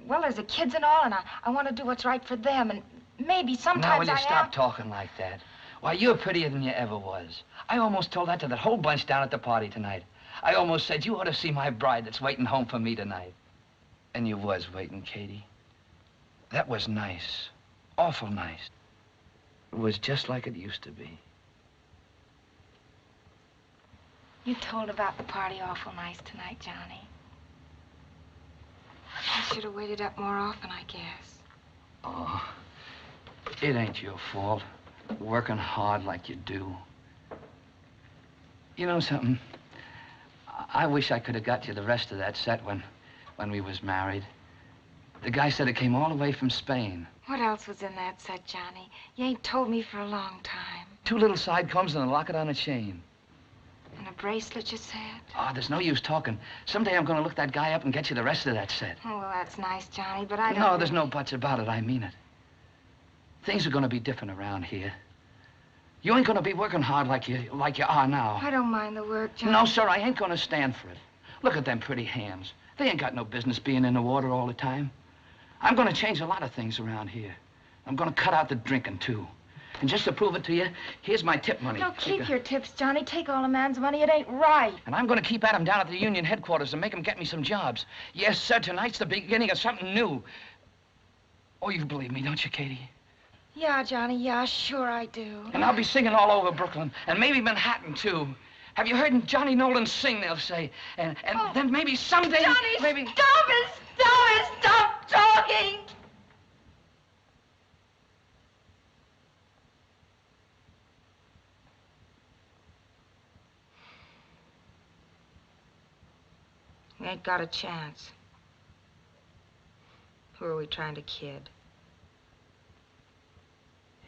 well, there's the kids and all, and I want to do what's right for them, and maybe sometimes Now, will you I stop talking like that? Why, you're prettier than you ever was. I almost told that to that whole bunch down at the party tonight. I almost said you ought to see my bride that's waiting home for me tonight. And you was waiting, Katie. That was nice. Awful nice. It was just like it used to be. You told about the party awful nice tonight, Johnny. I should have waited up more often, I guess. Oh, it ain't your fault. Working hard like you do. You know something? I wish I could have got you the rest of that set when we was married. The guy said it came all the way from Spain. What else was in that set, Johnny? You ain't told me for a long time. 2 little side combs and a locket on a chain. And a bracelet, you said? Oh, there's no use talking. Someday I'm gonna look that guy up and get you the rest of that set. Oh, well, that's nice, Johnny, but I don't... No, there's no buts about it. I mean it. Things are gonna be different around here. You ain't gonna be working hard like you are now. I don't mind the work, Johnny. No, sir, I ain't gonna stand for it. Look at them pretty hands. They ain't got no business being in the water all the time. I'm gonna change a lot of things around here. I'm gonna cut out the drinking, too. And just to prove it to you, here's my tip money. No, keep your tips, Johnny. Take all a man's money. It ain't right. And I'm gonna keep at him down at the union headquarters and make him get me some jobs. Yes, sir, tonight's the beginning of something new. Oh, you believe me, don't you, Katie? Yeah, Johnny, yeah, sure I do. And I'll be singing all over Brooklyn, and maybe Manhattan, too. Have you heard Johnny Nolan sing, they'll say. And then maybe someday... Johnny, maybe... Stop talking! We ain't got a chance. Who are we trying to kid?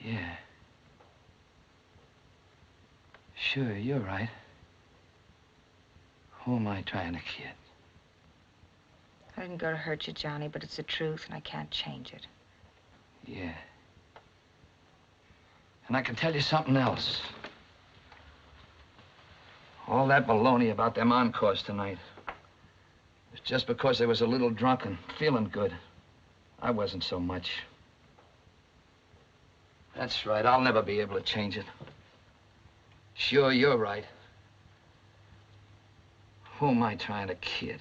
Yeah. Sure, you're right. Who am I trying to kid? I didn't go to hurt you, Johnny, but it's the truth, and I can't change it. Yeah. And I can tell you something else. All that baloney about them encores tonight. It's just because they was a little drunk and feeling good. I wasn't so much. That's right. I'll never be able to change it. Sure, you're right. Who am I trying to kid?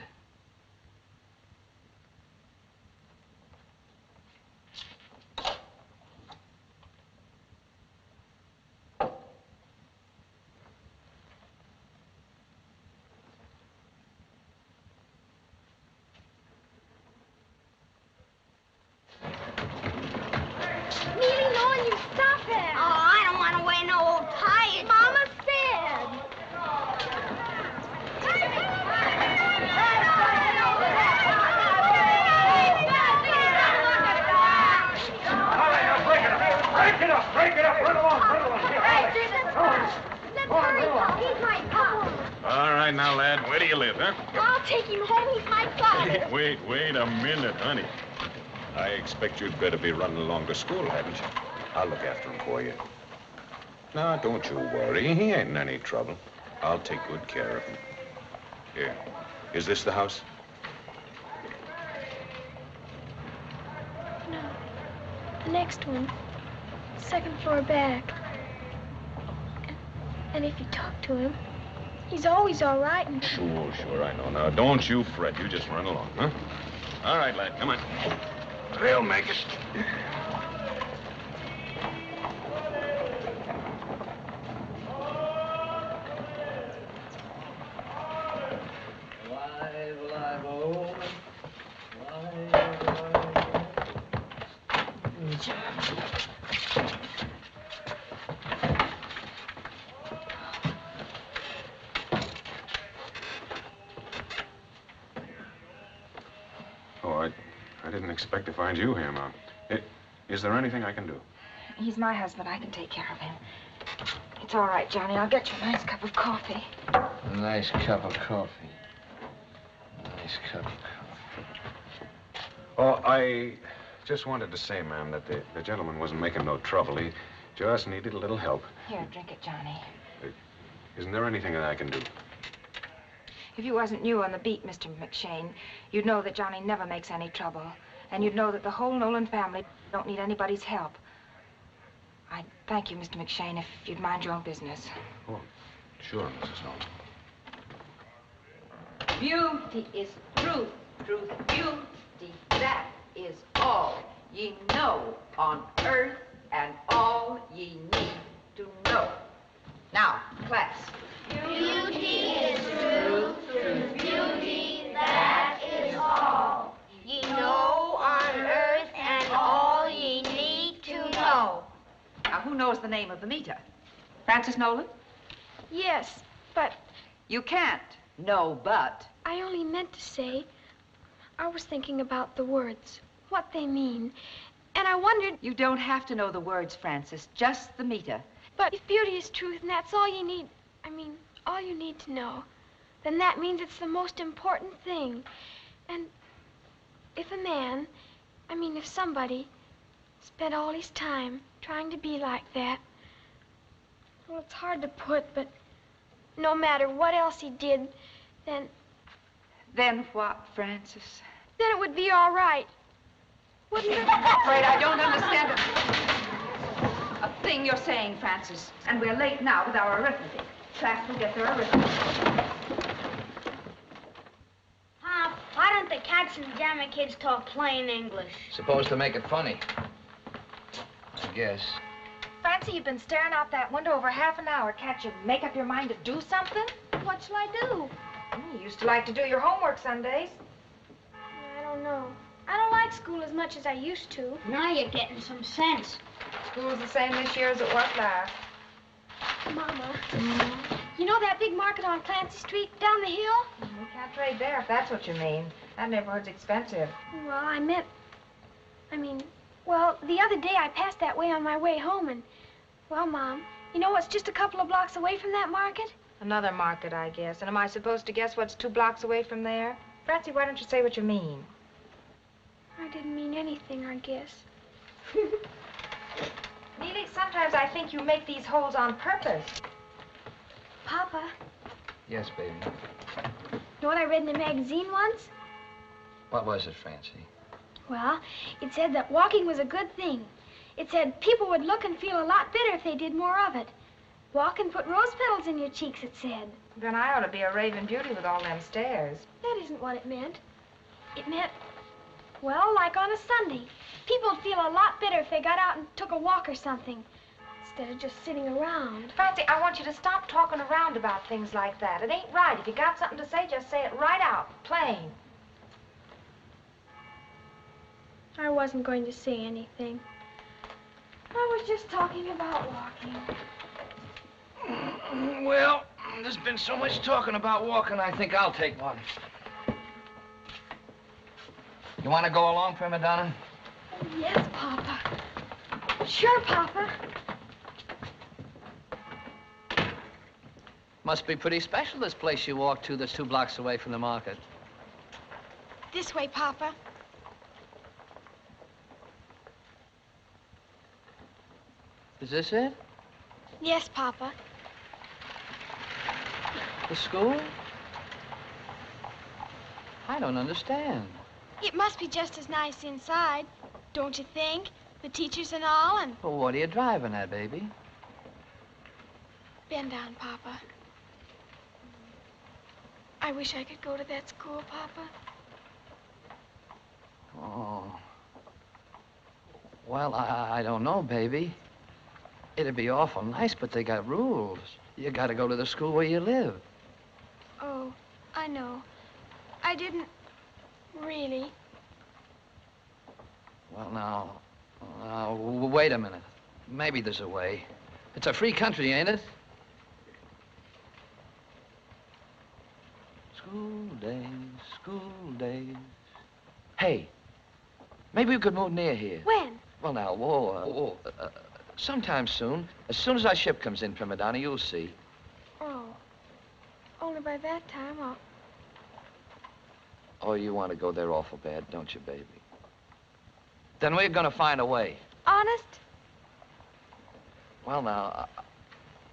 Wait a minute, honey. I expect you'd better be running along to school, hadn't you? I'll look after him for you. No, don't you worry. He ain't in any trouble. I'll take good care of him. Here. Is this the house? No. The next one. Second floor back. And if you talk to him, he's always all right and... Sure, I know. Now, don't you fret. You just run along, huh? All right, lad, come on. They'll make it. Alive, oh. expect to find you here, Mom. Is there anything I can do? He's my husband. I can take care of him. It's all right, Johnny. I'll get you a nice cup of coffee. A nice cup of coffee. Nice cup of coffee. Oh, I just wanted to say, ma'am, that the gentleman wasn't making no trouble. He just needed a little help. Here, drink it, Johnny. Isn't there anything that I can do? If you wasn't new on the beat, Mr. McShane, you'd know that Johnny never makes any trouble. And you'd know that the whole Nolan family don't need anybody's help. I'd thank you, Mr. McShane, if you'd mind your own business. Oh, sure, Mrs. Nolan. Beauty is truth, truth, beauty, that is all ye know on earth and all ye need to know. Now, class. Beauty is truth, truth, beauty, that is all ye know on earth and all ye need to know. Now, who knows the name of the meter? Francis Nolan? Yes, but... You can't. No, but. I only meant to say, I was thinking about the words, what they mean, and I wondered... You don't have to know the words, Francis, just the meter. But if beauty is truth and that's all you need, all you need to know, then that means it's the most important thing. And if a man, if somebody spent all his time trying to be like that, well, it's hard to put, but no matter what else he did, then... Then what, Francis? Then it would be all right. Wouldn't it? I'm afraid I don't understand a thing you're saying, Francis. And we're late now with our arithmetic. Class will get their arithmetic. Pop, why don't the Cats and Jammer kids talk plain English? Supposed to make it funny. I guess. Francie, you've been staring out that window over half an hour. Can't you make up your mind to do something? What shall I do? You used to like to do your homework Sundays. I don't know. I don't like school as much as I used to. Now you're getting some sense. School's the same this year as it was last. Mama, you know that big market on Clancy Street down the hill? We can't trade there if that's what you mean. That neighborhood's expensive. Well, well, the other day I passed that way on my way home and, well, Mom, you know what's just a couple of blocks away from that market? Another market, I guess. And am I supposed to guess what's 2 blocks away from there? Francie, why don't you say what you mean? I didn't mean anything, I guess. Neely, sometimes I think you make these holes on purpose. Papa, Yes, baby. you know what I read in a magazine once? What was it, Francie? Well, it said that walking was a good thing. It said people would look and feel a lot better if they did more of it. Walk and put rose petals in your cheeks, it said. Then I ought to be a raving beauty with all them stairs. That isn't what it meant. It meant, well, like on a Sunday. People would feel a lot better if they got out and took a walk or something, instead of just sitting around. Francie, I want you to stop talking around about things like that. It ain't right. If you got something to say, just say it right out, plain. I wasn't going to say anything. I was just talking about walking. Well, there's been so much talking about walking, I think I'll take one. You want to go along, Prima Donna? Yes, Papa. Sure, Papa. Must be pretty special, this place you walk to that's 2 blocks away from the market. This way, Papa. Is this it? Yes, Papa. The school? I don't understand. It must be just as nice inside, don't you think? The teachers and all, and... Well, what are you driving at, baby? Bend down, Papa. I wish I could go to that school, Papa. Oh. Well, I don't know, baby. It'd be awful nice, but they got rules. You gotta go to the school where you live. Oh, I know. I didn't really. Well, now, wait a minute. Maybe there's a way. It's a free country, ain't it? School days, school days. Hey, Maybe we could move near here. When? Well, now, sometime soon. As soon as our ship comes in, Prima Donna, you'll see. Oh. Only by that time, Oh, you want to go there awful bad, don't you, baby? Then we're gonna find a way. Honest? Well, now,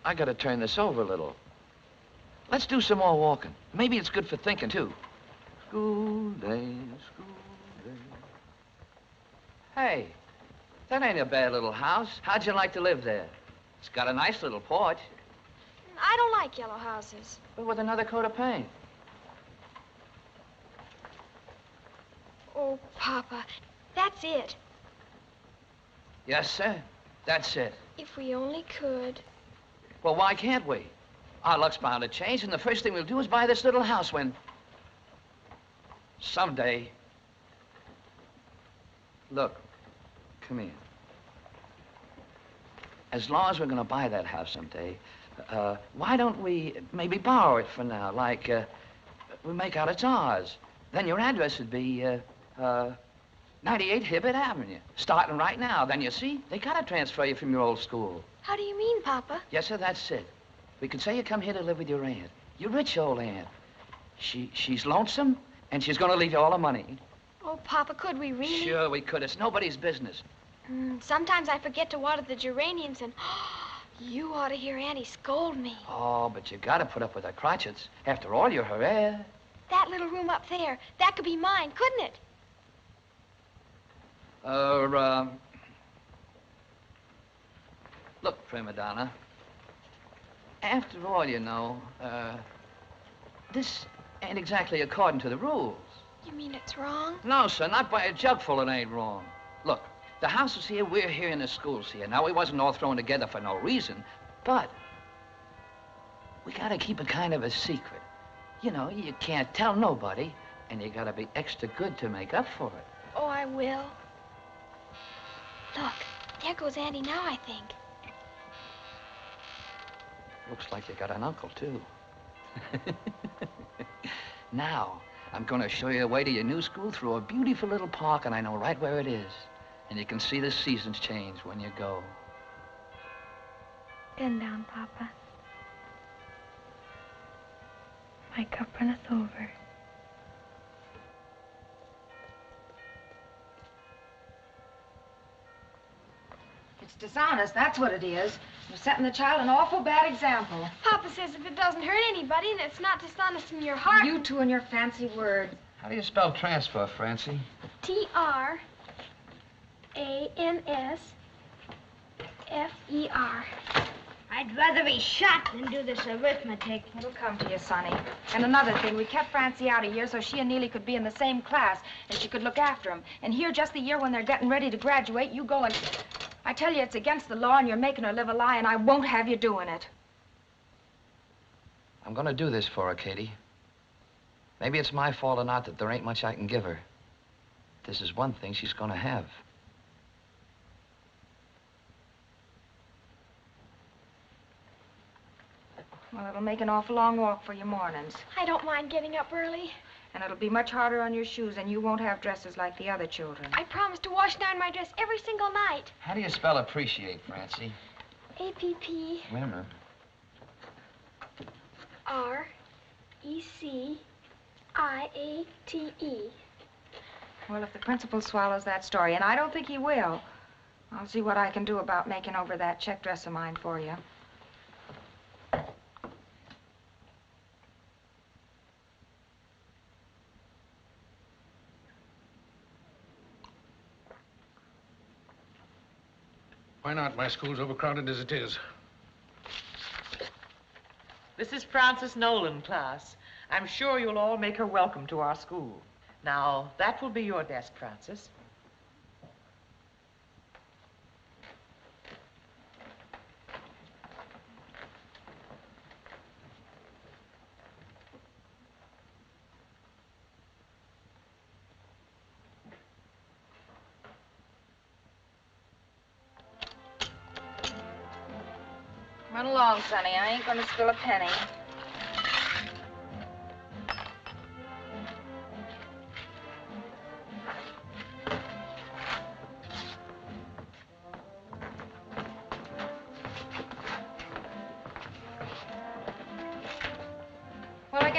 I gotta turn this over a little. Let's do some more walking. Maybe it's good for thinking, too. School days, school days. Hey, that ain't a bad little house. How'd you like to live there? It's got a nice little porch. I don't like yellow houses. But with another coat of paint. Oh, Papa, that's it. Yes, sir. That's it. If we only could. Well, why can't we? Our luck's bound to change, and the first thing we'll do is buy this little house when... someday... Look, come here. As long as we're going to buy that house someday, why don't we maybe borrow it for now? Like, we make out it's ours. Then your address would be, 98 Hibbert Avenue, starting right now. Then you see, they gotta transfer you from your old school. How do you mean, Papa? Yes, sir, that's it. We could say you come here to live with your aunt. Your rich old aunt. She's lonesome, and she's gonna leave you all the money. Oh, Papa, could we really? Sure we could. It's nobody's business. Sometimes I forget to water the geraniums, and you ought to hear Auntie scold me. Oh, but you gotta put up with her crotchets. After all, you're her heir. That little room up there, that could be mine, couldn't it? Look, Prima Donna. After all, you know, this ain't exactly according to the rules. You mean it's wrong? No, sir, not by a jugful it ain't wrong. Look, the house is here, we're here, and the school's here. Now, we wasn't all thrown together for no reason, but we gotta keep it kind of a secret. You know, you can't tell nobody, and you gotta be extra good to make up for it. Oh, I will. Look, there goes Auntie now, I think. Looks like you got an uncle, too. Now, I'm gonna show you the way to your new school through a beautiful little park, and I know right where it is. And you can see the seasons change when you go. Bend down, Papa. My cup runneth over. It's dishonest, that's what it is. You're setting the child an awful bad example. Papa says if it doesn't hurt anybody and it's not dishonest in your heart... You two and your fancy words. How do you spell transfer, Francie? T-R-A-N-S-F-E-R. I'd rather be shot than do this arithmetic. It'll come to you, Sonny. And another thing, we kept Francie out a year so she and Neely could be in the same class and she could look after them. And here, just the year when they're getting ready to graduate, you go and... I tell you, it's against the law and you're making her live a lie and I won't have you doing it. I'm gonna do this for her, Katie. Maybe it's my fault or not that there ain't much I can give her. This is one thing she's gonna have. Well, it'll make an awful long walk for your mornings. I don't mind getting up early. And it'll be much harder on your shoes, and you won't have dresses like the other children. I promise to wash down my dress every single night. How do you spell appreciate, Francie? A-P-P... Wait a minute. R-E-C-I-A-T-E. Well, if the principal swallows that story, and I don't think he will, I'll see what I can do about making over that check dress of mine for you. Why not? My school's overcrowded as it is. This is Francie Nolan, class. I'm sure you'll all make her welcome to our school. Now, that will be your desk, Frances. Run along, Sonny. I ain't gonna spill a penny.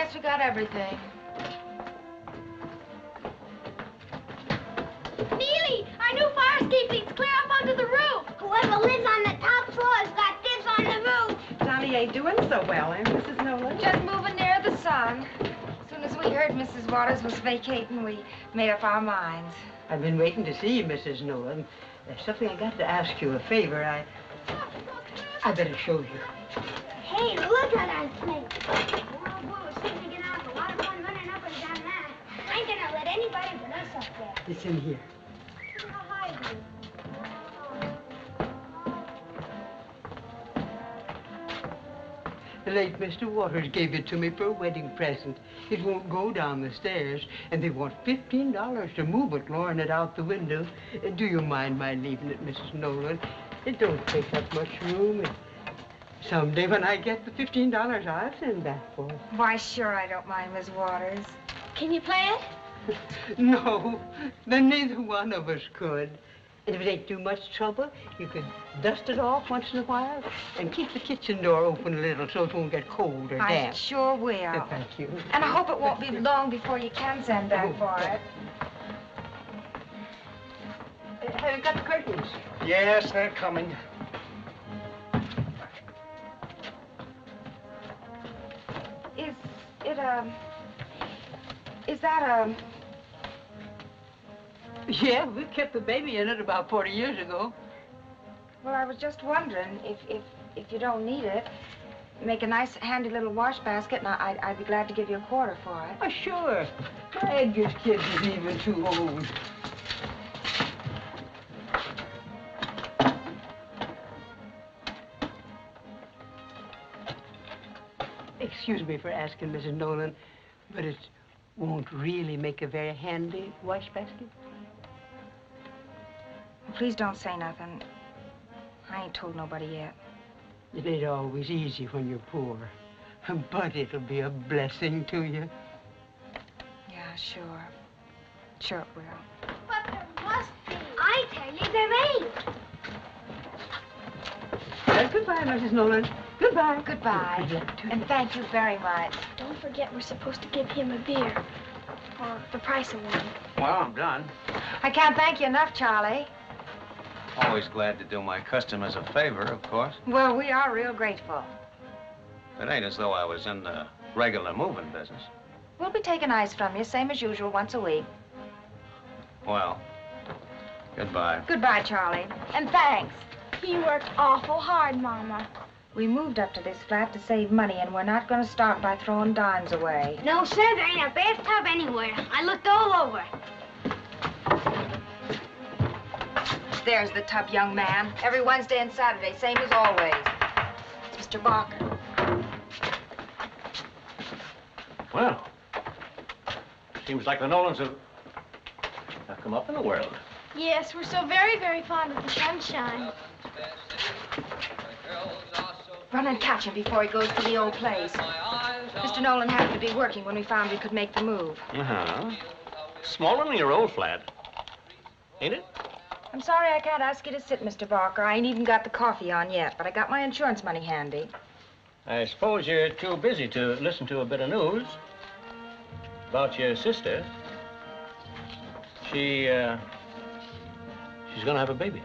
guess we got everything. Neely, our new fire escape leads clear up onto the roof. Whoever lives on the top floor has got dibs on the roof. Johnny ain't doing so well, eh, Mrs. Nolan? Just moving near the sun. As soon as we heard Mrs. Waters was vacating, we made up our minds. I've been waiting to see you, Mrs. Nolan. There's something I got to ask you a favor. I better show you. Hey, look at our snake. Oh, boy, we're soon to get out. A lot of fun running up and down that. I ain't gonna let anybody but us up there. It's in here. How high is it? The late Mr. Waters gave it to me for a wedding present. It won't go down the stairs, and they want $15 to move it, lowering it out the window. Do you mind my leaving it, Mrs. Nolan? It don't take up much room. Someday when I get the $15, I'll send back for it. Why, sure I don't mind, Miss Waters. Can you play it? No, then neither one of us could. And if it ain't too much trouble, you could dust it off once in a while and keep the kitchen door open a little so it won't get cold or I damp. sure will. Thank you. And I hope it won't be long before you can send back for it. Have you got the curtains? Yes, they're coming. Is that Yeah, we kept the baby in it about 40 years ago. Well, I was just wondering if you don't need it, make a nice, handy little wash basket, and I'd be glad to give you a quarter for it. Oh, sure. My Edgar's kid isn't even too old. Excuse me for asking, Mrs. Nolan, but it won't really make a very handy wash basket? Please don't say nothing. I ain't told nobody yet. It ain't always easy when you're poor, but it'll be a blessing to you. Yeah, sure. Sure it will. But there must be. I tell you, there ain't. Goodbye, Mrs. Nolan. Goodbye. Goodbye. And thank you very much. Don't forget we're supposed to give him a beer. Or the price of one. Well, I'm done. I can't thank you enough, Charlie. Always glad to do my customers a favor, of course. Well, we are real grateful. It ain't as though I was in the regular moving business. We'll be taking ice from you, same as usual, once a week. Well, goodbye. Goodbye, Charlie. And thanks. He worked awful hard, Mama. We moved up to this flat to save money, and we're not going to start by throwing dimes away. No, sir, there ain't a bathtub anywhere. I looked all over. There's the tub, young man. Every Wednesday and Saturday, same as always. It's Mr. Barker. Well, seems like the Nolans have come up in the world. Yes, we're so very, very fond of the sunshine. Run and catch him before he goes to the old place. Mr. Nolan happened to be working when we found we could make the move. Uh-huh. Smaller than your old flat, ain't it? I'm sorry I can't ask you to sit, Mr. Barker. I ain't even got the coffee on yet, but I got my insurance money handy. I suppose you're too busy to listen to a bit of news about your sister. She's gonna have a baby.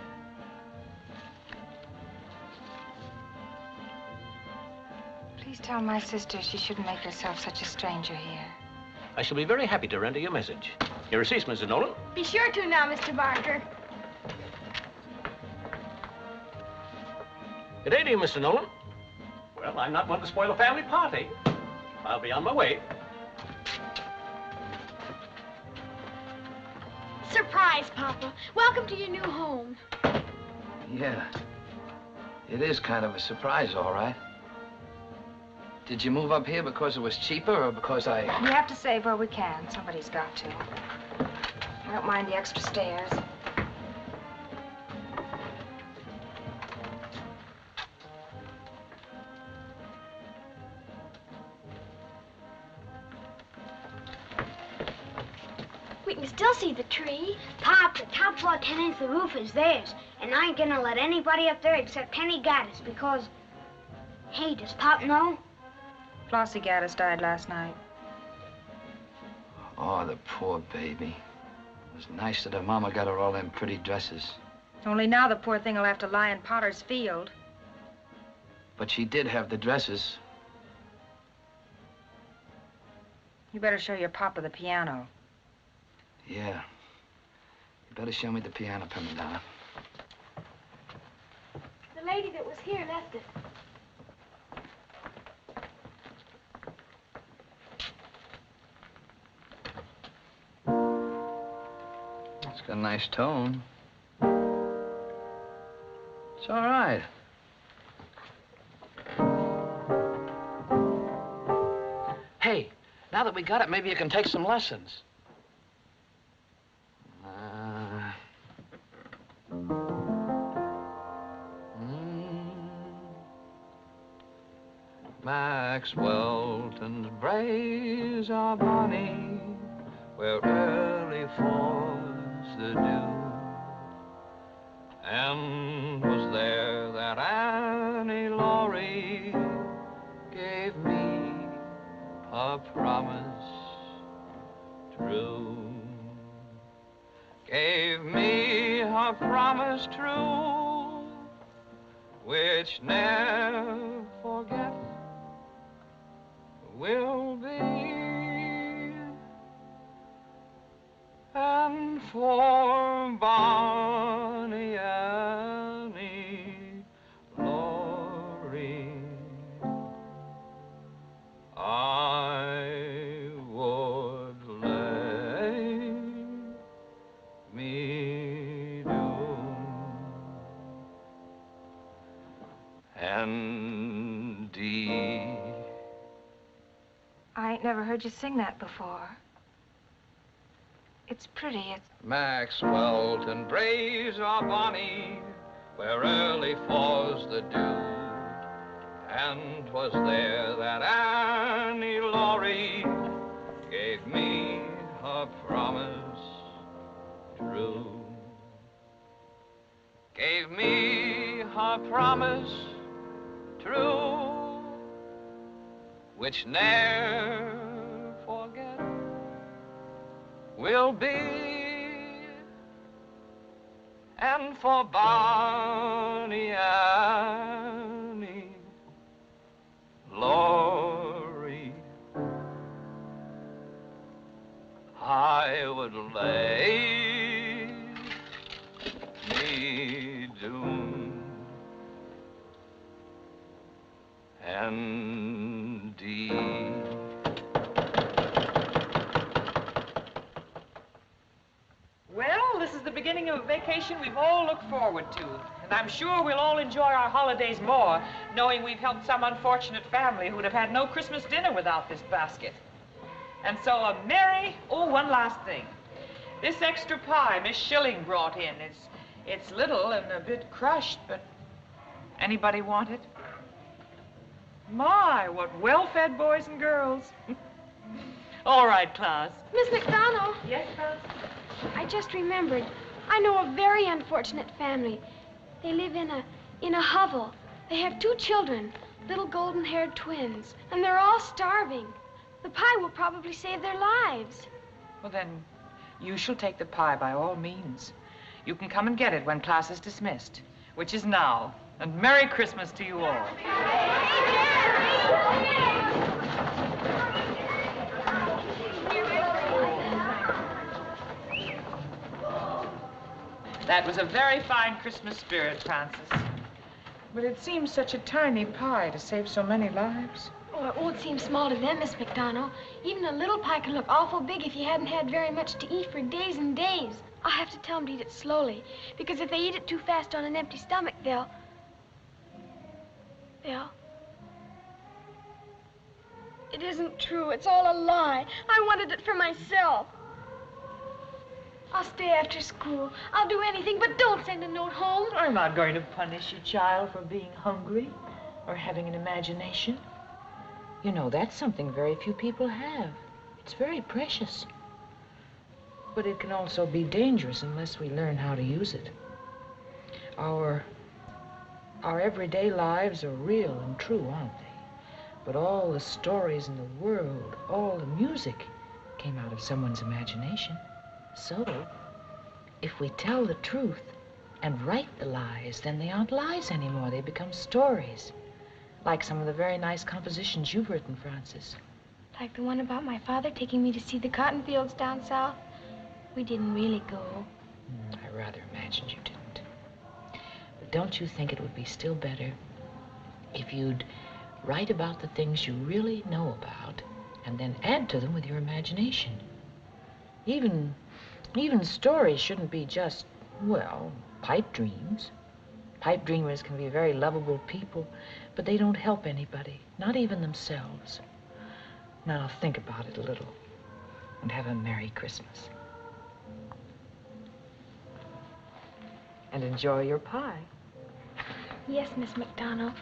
Please tell my sister she shouldn't make herself such a stranger here. I shall be very happy to render your message. Your receipts, Mrs. Nolan. Be sure to now, Mr. Barker. Good day to you, Mr. Nolan. Well, I'm not one to spoil a family party. I'll be on my way. Surprise, Papa. Welcome to your new home. Yeah. It is kind of a surprise, all right. Did you move up here because it was cheaper or because We have to save where we can. Somebody's got to. I don't mind the extra stairs. We can still see the tree. Pop, the top floor tenants, the roof is theirs. And I ain't gonna let anybody up there except Penny Gaddis because... Hey, does Pop know? Flossie Gaddis died last night. Oh, the poor baby. It was nice that her mama got her all them pretty dresses. Only now the poor thing will have to lie in Potter's Field. But she did have the dresses. You better show your papa the piano. Yeah. You better show me the piano, Prima Donna. The lady that was here left it. It's got a nice tone. It's all right. Hey, now that we got it, maybe you can take some lessons. Maxwellton's braes are bonny, where early falls the dew. And was there that Annie Laurie gave me a promise true. Gave me a promise true, which never forget will be. And for Bonnie Annie Laurie, I would lay me down. And I ain't never heard you sing that before. It's pretty. It's... Maxwellton braes are bonny, where early falls the dew. And 'twas there that Annie Laurie gave me her promise true. Gave me her promise true, which ne'er forget will be. And for Bonnie Annie Laurie, I would lay me down. And Well, this is the beginning of a vacation we've all looked forward to. And I'm sure we'll all enjoy our holidays more, knowing we've helped some unfortunate family who'd have had no Christmas dinner without this basket. And so one last thing. This extra pie Miss Schilling brought in, it's little and a bit crushed, but anybody want it? My, what well-fed boys and girls. All right, class. Miss McDonald. Yes, class? I just remembered. I know a very unfortunate family. They live in a hovel. They have 2 children, little golden-haired twins, and they're all starving. The pie will probably save their lives. Well, then, you shall take the pie by all means. You can come and get it when class is dismissed, which is now. And Merry Christmas to you all. That was a very fine Christmas spirit, Francis. But it seems such a tiny pie to save so many lives. Oh, it won't seem small to them, Miss McDonald. Even a little pie could look awful big if you hadn't had very much to eat for days and days. I'll have to tell them to eat it slowly, because if they eat it too fast on an empty stomach, they'll... It isn't true. It's all a lie. I wanted it for myself. I'll stay after school. I'll do anything, but don't send a note home. I'm not going to punish you, child, for being hungry or having an imagination. You know, that's something very few people have. It's very precious. But it can also be dangerous unless we learn how to use it. Our everyday lives are real and true, aren't they? But all the stories in the world, all the music, came out of someone's imagination. So, if we tell the truth and write the lies, then they aren't lies anymore. They become stories. Like some of the very nice compositions you've written, Francis. Like the one about my father taking me to see the cotton fields down south. We didn't really go. I rather imagined you didn't. But don't you think it would be still better if you'd write about the things you really know about and then add to them with your imagination? Even stories shouldn't be just, well, pipe dreams. Pipe dreamers can be very lovable people, but they don't help anybody, not even themselves. Now, think about it a little, and have a Merry Christmas. And enjoy your pie. Yes, Miss McDonald.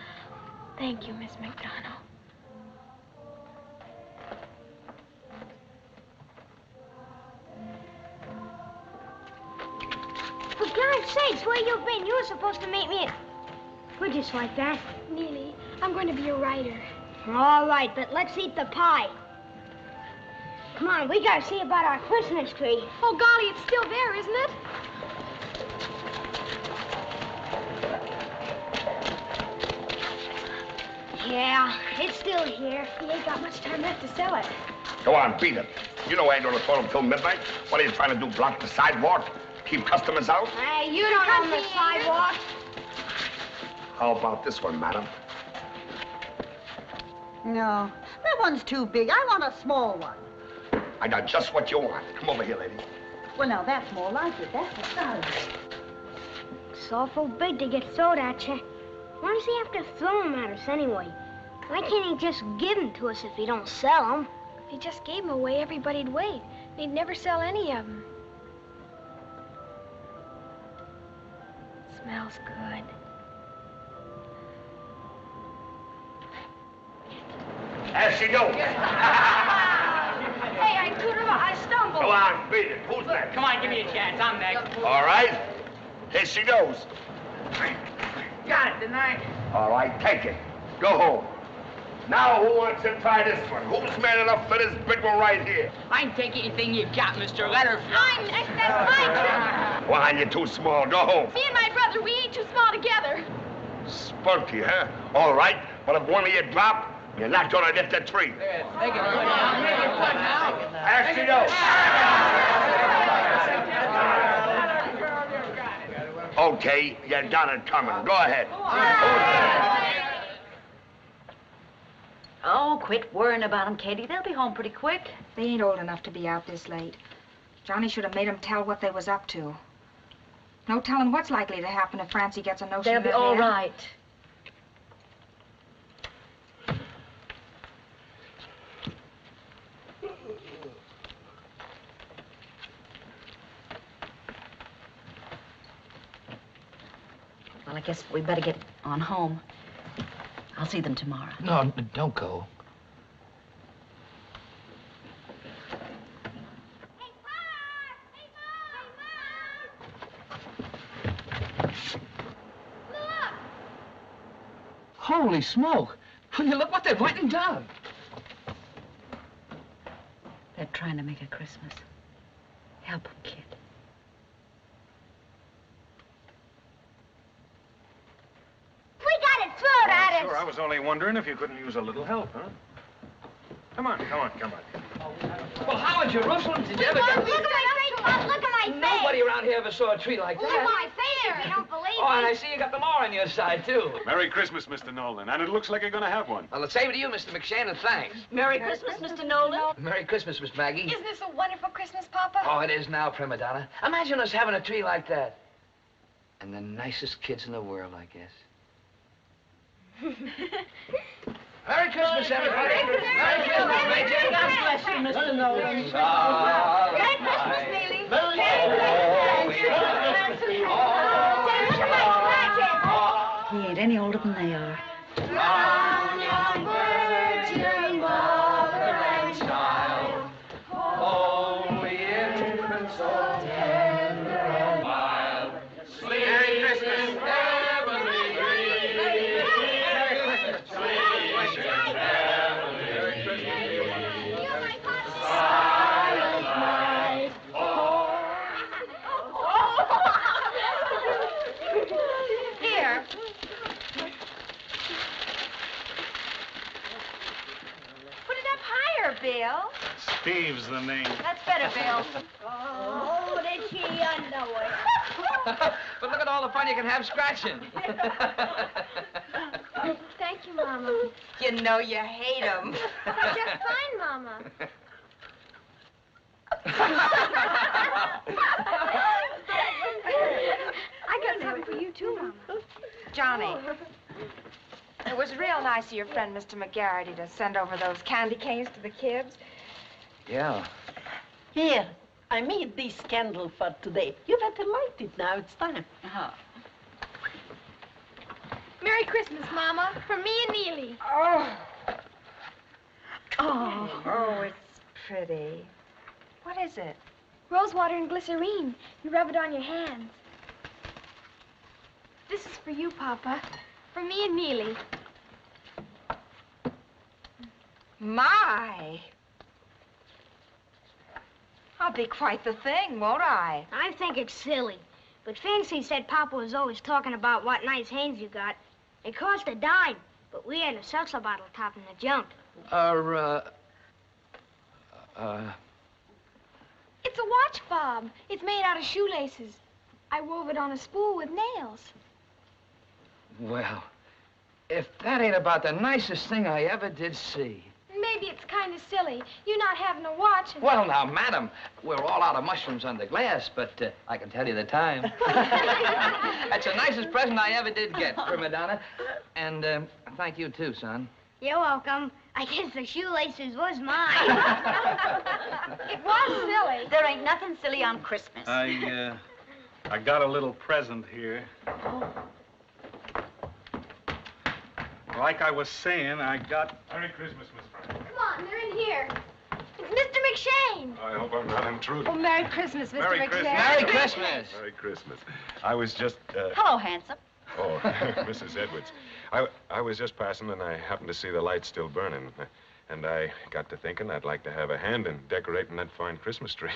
Thank you, Miss McDonald. For God's sakes, where you been? You were supposed to meet me at... We're just like that. Neely, I'm going to be a writer. All right, but let's eat the pie. Come on, we gotta see about our Christmas tree. Oh, golly, it's still there, isn't it? Yeah, it's still here. We ain't got much time left to sell it. Go on, beat it. You know I ain't gonna throw them till midnight. What are you trying to do, block the sidewalk? Keep customers out? Hey, you don't own the sidewalk. How about this one, madam? No, that one's too big. I want a small one. I got just what you want. Come over here, lady. Well, now, that's more like it. That's the size. It's awful big to get thrown at you. Why does he have to throw them at us anyway? Why can't he just give them to us if he don't sell them? If he just gave them away, everybody'd wait. He'd never sell any of them. Smells good. There she goes. Hey, I couldn't. I stumbled. Go on, beat it. Who's next? Come on, give me a chance. I'm next. All right. Here she goes. Got it, didn't I? All right, take it. Go home. Now, who wants to try this one? Who's man enough for this big one right here? I can take anything you got, Mr. Letterfly. I'm next. That's my turn. Why, you're too small. Go home. Me and my brother, we ain't too small together. Spunky, huh? All right, but if one of you drop, you're not gonna get the tree. Make it good now. Make it good now. There she goes. Okay, you got it coming. Go ahead. Oh, quit worrying about them, Katie. They'll be home pretty quick. They ain't old enough to be out this late. Johnny should have made them tell what they was up to. No telling what's likely to happen if Francie gets a notion They'll in be her all head. right. Well, I guess we better get on home. I'll see them tomorrow. No, don't go. Holy smoke! Will you look what they've went and done? They're trying to make a Christmas. Help them, kid. We got it thrown at us. Sure, I was only wondering if you couldn't use a little help, huh? Come on, come on, come on. Well, how in Jerusalem did you ever get... Look at my face, Bob. Look at my face. Nobody around here ever saw a tree like Look that. at my face if you don't believe Oh, and me. I see you got the law on your side, too. Merry Christmas, Mr. Nolan. And it looks like you're going to have one. Well, the same to you, Mr. McShannon. Thanks. Merry Christmas, Mr. Nolan. Merry Christmas, Miss Maggie. Isn't this a wonderful Christmas, Papa? Oh, it is now, prima donna. Imagine us having a tree like that. And the nicest kids in the world, I guess. Merry Christmas, everybody. Merry Christmas, Major. God bless you, Mr. Nolan. Merry Christmas, Neely. He ain't any older than they are. Brown young birds, your mother and child, holy infant, so tender and mild. Merry Christmas, heavenly dreams. Merry Christmas, sweet heavenly dreams. Silent Bill. Steve's the name. That's better, Bill. Oh, did she know it? But look at all the fun you can have scratching. Thank you, Mama. You know you hate him. Just fine, Mama. I got something for you, too, Mama. Johnny, it was real nice of your friend, Mr. McGarity, to send over those candy canes to the kids. Yeah. Here, I made this candle for today. You better light it now. It's time. Merry Christmas, Mama, from me and Neely. Oh, it's pretty. What is it? Rose water and glycerine. You rub it on your hands. This is for you, Papa. From me and Neely. My! I'll be quite the thing, won't I? I think it's silly. But Fancy said Papa was always talking about what nice hands you got. It cost a dime, but we had a seltzer bottle top in the junk. It's a watch fob. It's made out of shoelaces. I wove it on a spool with nails. Well, if that ain't about the nicest thing I ever did see. Maybe it's kind of silly, you not having a watch. And... Well, now, madam, we're all out of mushrooms under glass, but I can tell you the time. That's the nicest present I ever did get, prima donna. And thank you, too, son. You're welcome. I guess the shoelaces was mine. It was silly. There ain't nothing silly on Christmas. I got a little present here. Like I was saying, I got... Merry Christmas, Miss Frank. Come on, they're in here. It's Mr. McShane. I hope I'm not intruding. Oh, Merry Christmas, Mr. Merry McShane. Christmas. Merry Christmas. Merry Christmas. I was just... Hello, handsome. Oh, Mrs. Edwards. I was just passing, and I happened to see the lights still burning. And I got to thinking I'd like to have a hand in decorating that fine Christmas tree.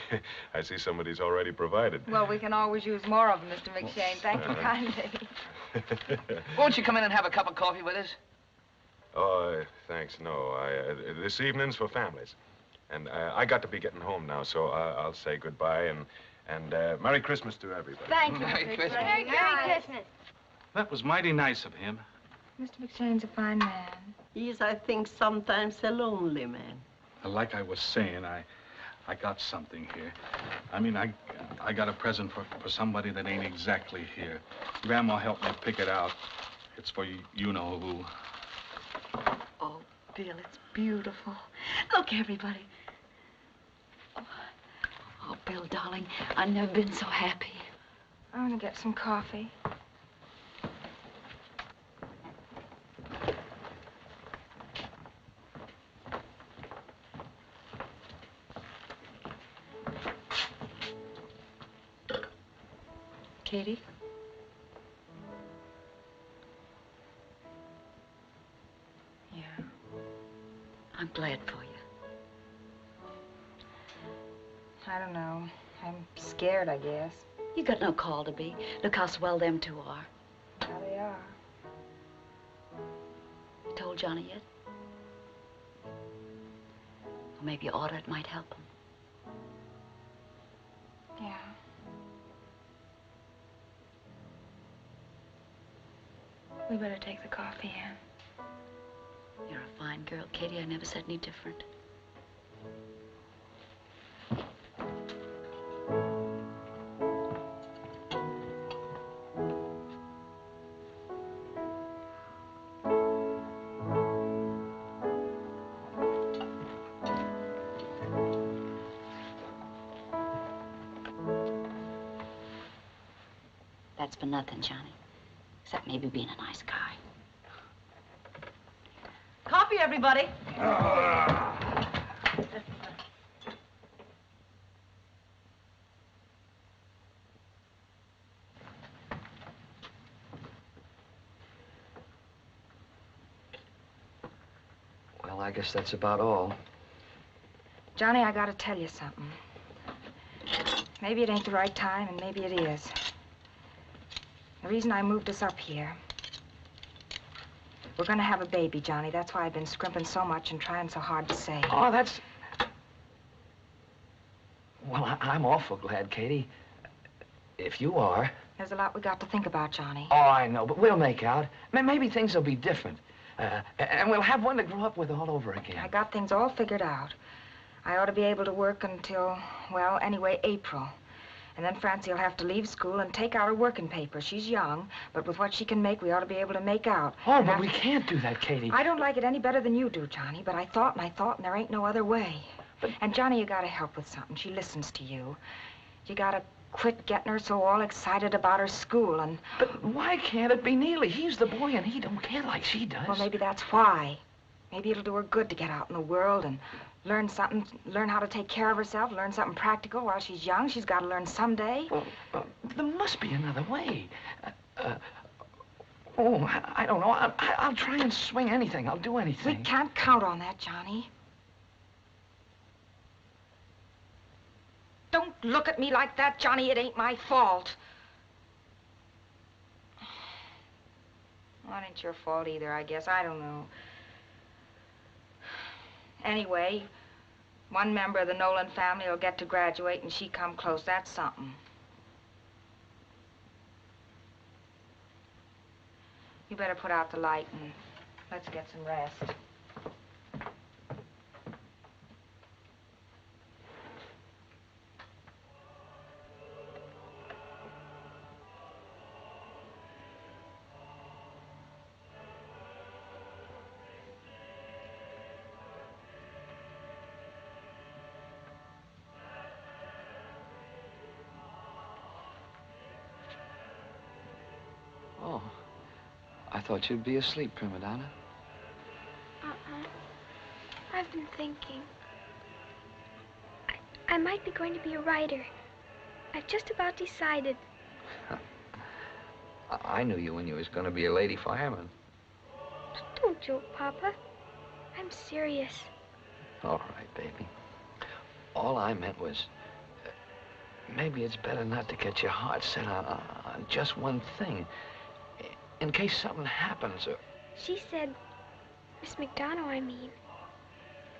I see somebody's already provided. Well, we can always use more of them, Mr. McShane. Thank you kindly. Won't you come in and have a cup of coffee with us? Oh, thanks, no. This evening's for families. And I got to be getting home now, so I'll say goodbye and Merry Christmas to everybody. Thank you, Merry Mr. Christmas. McShane. Merry Christmas. That was mighty nice of him. Mr. McShane's a fine man. He is, I think, sometimes a lonely man. Like I was saying, I got something here. I mean, I got a present for somebody that ain't exactly here. Grandma helped me pick it out. It's for you-know-who. Oh, Bill, it's beautiful. Look, everybody. Oh, Bill, darling, I've never been so happy. I want to get some coffee. Katie? Yeah. I'm glad for you. I don't know. I'm scared, I guess. You got no call to be. Look how swell them two are. Yeah, they are. You told Johnny yet? Well, maybe you ought to. It might help him. Yeah. We better take the coffee in. You're a fine girl, Katie. I never said any different. That's for nothing, Johnny. Except maybe being a nice guy. Coffee, everybody. Well, I guess that's about all. Johnny, I gotta tell you something. Maybe it ain't the right time, and maybe it is. The reason I moved us up here, we're gonna have a baby, Johnny. That's why I've been scrimping so much and trying so hard to save. Oh, that's... I'm awful glad, Katie. If you are. There's a lot we got to think about, Johnny. Oh, I know, but we'll make out. Maybe things will be different. And we'll have one to grow up with all over again. I got things all figured out. I ought to be able to work until, well, anyway, April. And then Francie will have to leave school and take out her working paper. She's young, but with what she can make, we ought to be able to make out. Oh, but we can't do that, Katie. I don't like it any better than you do, Johnny, but I thought, and there ain't no other way. But... And, Johnny, you gotta help with something. She listens to you. You gotta quit getting her so all excited about her school and... But why can't it be Neely? He's the boy, and he don't care like she does. Well, maybe that's why. Maybe it'll do her good to get out in the world and learn something, learn how to take care of herself, learn something practical while she's young. She's got to learn someday. Well, there must be another way. Oh, I don't know. I'll try and swing anything. I'll do anything. We can't count on that, Johnny. Don't look at me like that, Johnny. It ain't my fault. Well, it ain't your fault either, I guess. I don't know. Anyway, one member of the Nolan family will get to graduate and she come close. That's something. You better put out the light and let's get some rest. Oh, I thought you'd be asleep, Prima Donna. I've been thinking. I might be going to be a writer. I've just about decided. I knew you when you was going to be a lady fireman. Don't joke, Papa. I'm serious. All right, baby. All I meant was, maybe it's better not to get your heart set on just one thing. In case something happens or... She said, Miss McDonough, I mean.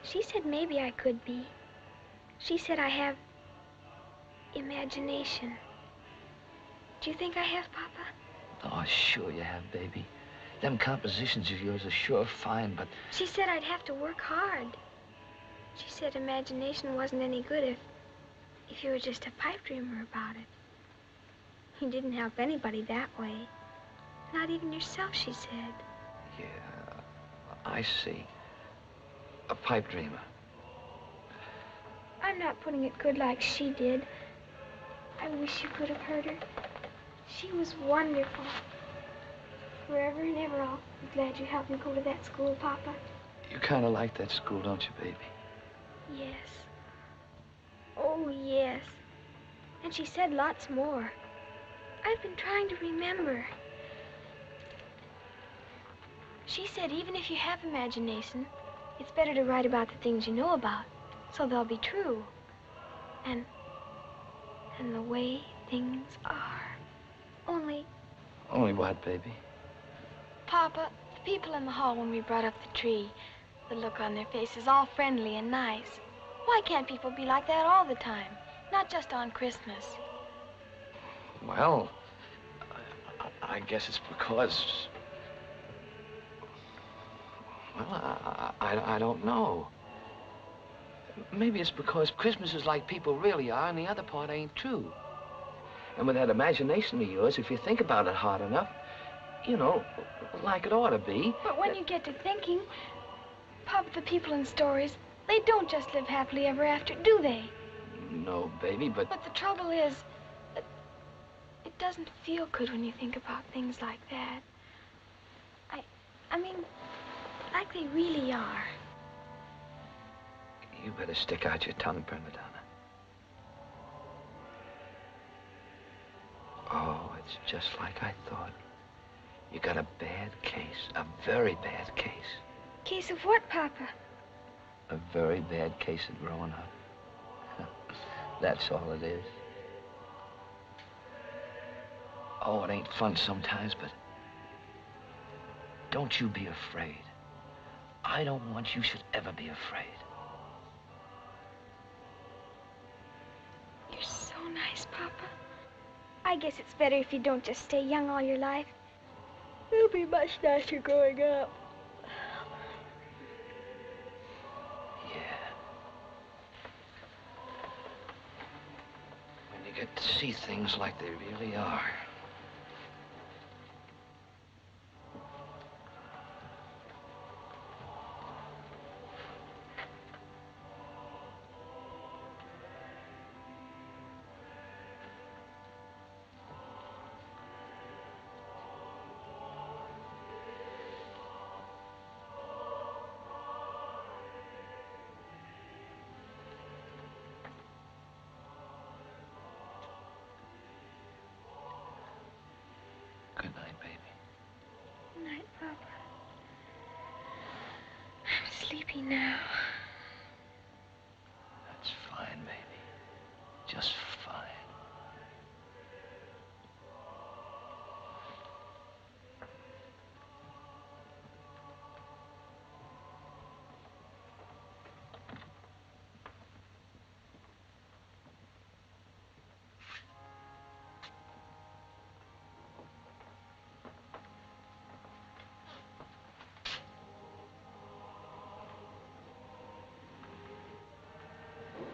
She said maybe I could be. She said I have imagination. Do you think I have, Papa? Oh, sure you have, baby. Them compositions of yours are sure fine, but... She said I'd have to work hard. She said imagination wasn't any good if you were just a pipe dreamer about it. You didn't help anybody that way. Not even yourself, she said. Yeah, I see. A pipe dreamer. I'm not putting it good like she did. I wish you could have heard her. She was wonderful. Forever and ever, I'll be glad you helped me go to that school, Papa. You kind of like that school, don't you, baby? Yes. Oh, yes. And she said lots more. I've been trying to remember. She said even if you have imagination, it's better to write about the things you know about, so they'll be true. And the way things are. Only what, baby? Papa, the people in the hall when we brought up the tree, the look on their faces, all friendly and nice. Why can't people be like that all the time? Not just on Christmas. Well, I guess it's because... Well, I don't know. Maybe it's because Christmas is like people really are and the other part ain't true. And with that imagination of yours, if you think about it hard enough, you know, like it ought to be. But when you get to thinking, Papa, the people in stories, they don't just live happily ever after, do they? No, baby, but... But the trouble is, it doesn't feel good when you think about things like that. I mean, like they really are. You better stick out your tongue, Prima Donna. Oh, it's just like I thought. You got a bad case, a very bad case. Case of what, Papa? A very bad case of growing up. That's all it is. Oh, it ain't fun sometimes, but don't you be afraid. I don't want you should ever be afraid. You're nice, Papa. I guess it's better if you don't just stay young all your life. It'll be much nicer growing up. When you get to see things like they really are. Good night, baby. Good night, Papa. I'm sleepy now. That's fine, baby. Just fine.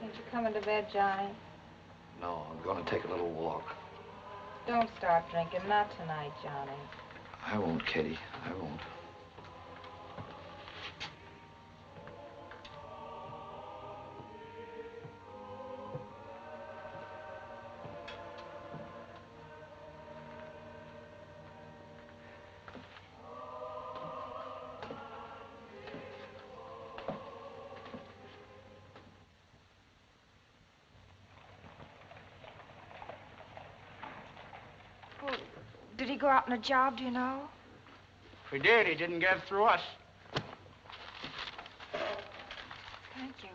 Ain't you coming to bed, Johnny? No, I'm going to take a little walk. Don't start drinking. Not tonight, Johnny. I won't, Kitty. I won't. Did he go out on a job, do you know? If he did, he didn't get through us. Thank you.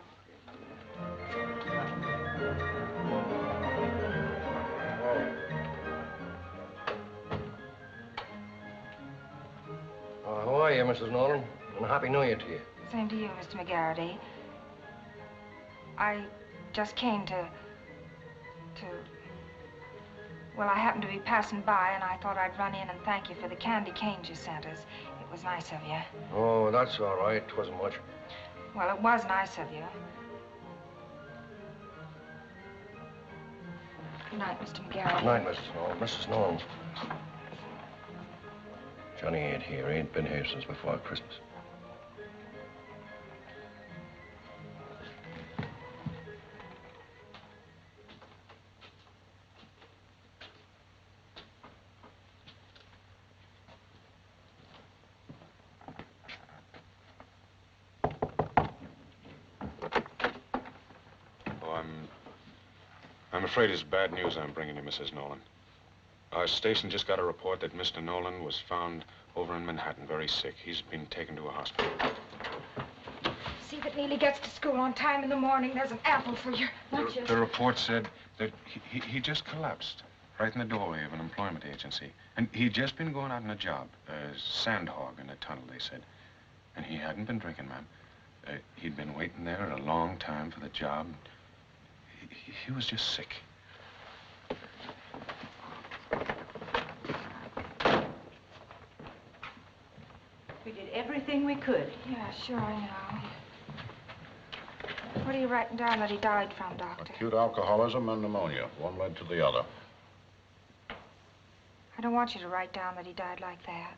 How are you, Mrs. Nolan? And a Happy New Year to you. Same to you, Mr. McGarity. I just came to... Well, I happened to be passing by, and I thought I'd run in and thank you for the candy canes you sent us. It was nice of you. Oh, that's all right. It wasn't much. Well, it was nice of you. Good night, Mr. McGarity. Good night, Mrs. Nolan. Mrs. Nolan. Johnny ain't here. He ain't been here since before Christmas. I'm afraid it's bad news I'm bringing you, Mrs. Nolan. Our station just got a report that Mr. Nolan was found over in Manhattan, very sick. He's been taken to a hospital. See if it really gets to school on time in the morning. There's an apple for your lunches. The report said that he just collapsed right in the doorway of an employment agency. And he'd just been going out on a job, a sand hog in a tunnel, they said. And he hadn't been drinking, ma'am. He'd been waiting there a long time for the job. He was just sick. We did everything we could. Yeah, sure, I know. What are you writing down that he died from, Doctor? Acute alcoholism and pneumonia. One led to the other. I don't want you to write down that he died like that.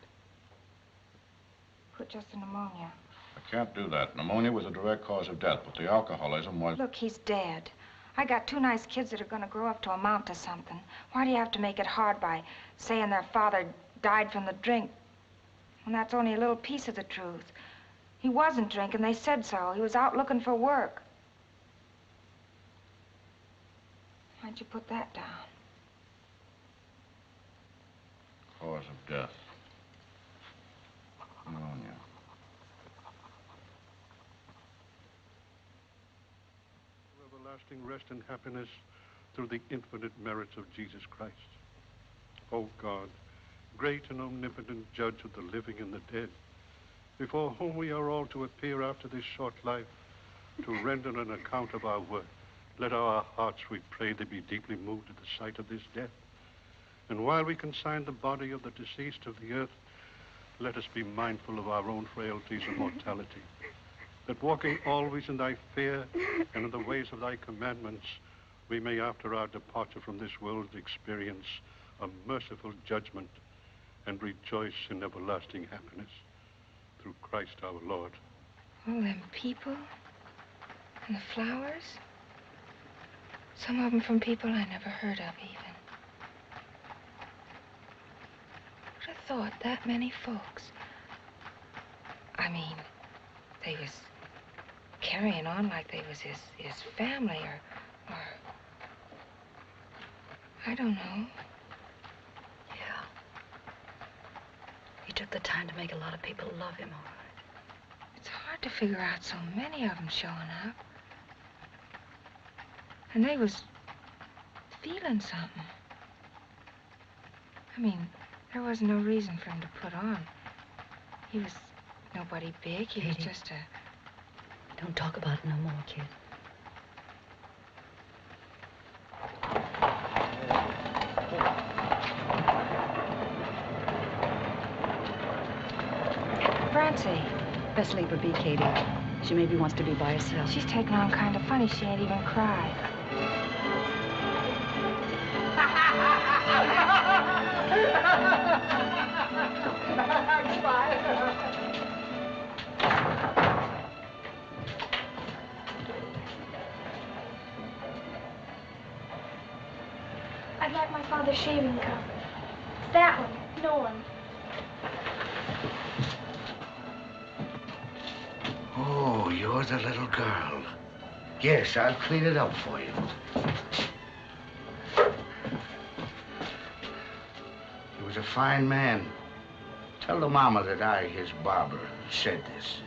Put just the pneumonia. I can't do that. Pneumonia was a direct cause of death, but the alcoholism was... Look, he's dead. I got two nice kids that are going to grow up to amount to something. Why do you have to make it hard by saying their father died from the drink? And that's only a little piece of the truth. He wasn't drinking. They said so. He was out looking for work. Why'd you put that down? Cause of death. Pneumonia. Everlasting rest and happiness through the infinite merits of Jesus Christ. O God, great and omnipotent judge of the living and the dead, before whom we are all to appear after this short life, to render an account of our work, Let our hearts, we pray thee, be deeply moved at the sight of this death. And while we consign the body of the deceased to the earth, let us be mindful of our own frailties and mortality, that walking always in thy fear and in the ways of thy commandments, we may after our departure from this world experience a merciful judgment and rejoice in everlasting happiness. Through Christ our Lord. All them people and the flowers. Some of them from people I never heard of even. Who'd have thought that many folks? I mean, they was carrying on like they was his family or I don't know. Yeah. He took the time to make a lot of people love him, all right. It's hard to figure out so many of them showing up. And they was feeling something. I mean, there wasn't no reason for him to put on. He was nobody big. He was just a... Don't talk about it no more, kid. Francie. Best leave her be, Katie. She maybe wants to be by herself. She's taking on kind of funny. She ain't even cried. I'd like my father's shaving cup. That one, Nolan. Oh, you're the little girl. Yes, I'll clean it up for you. He was a fine man. Tell the mama that I, his barber, said this.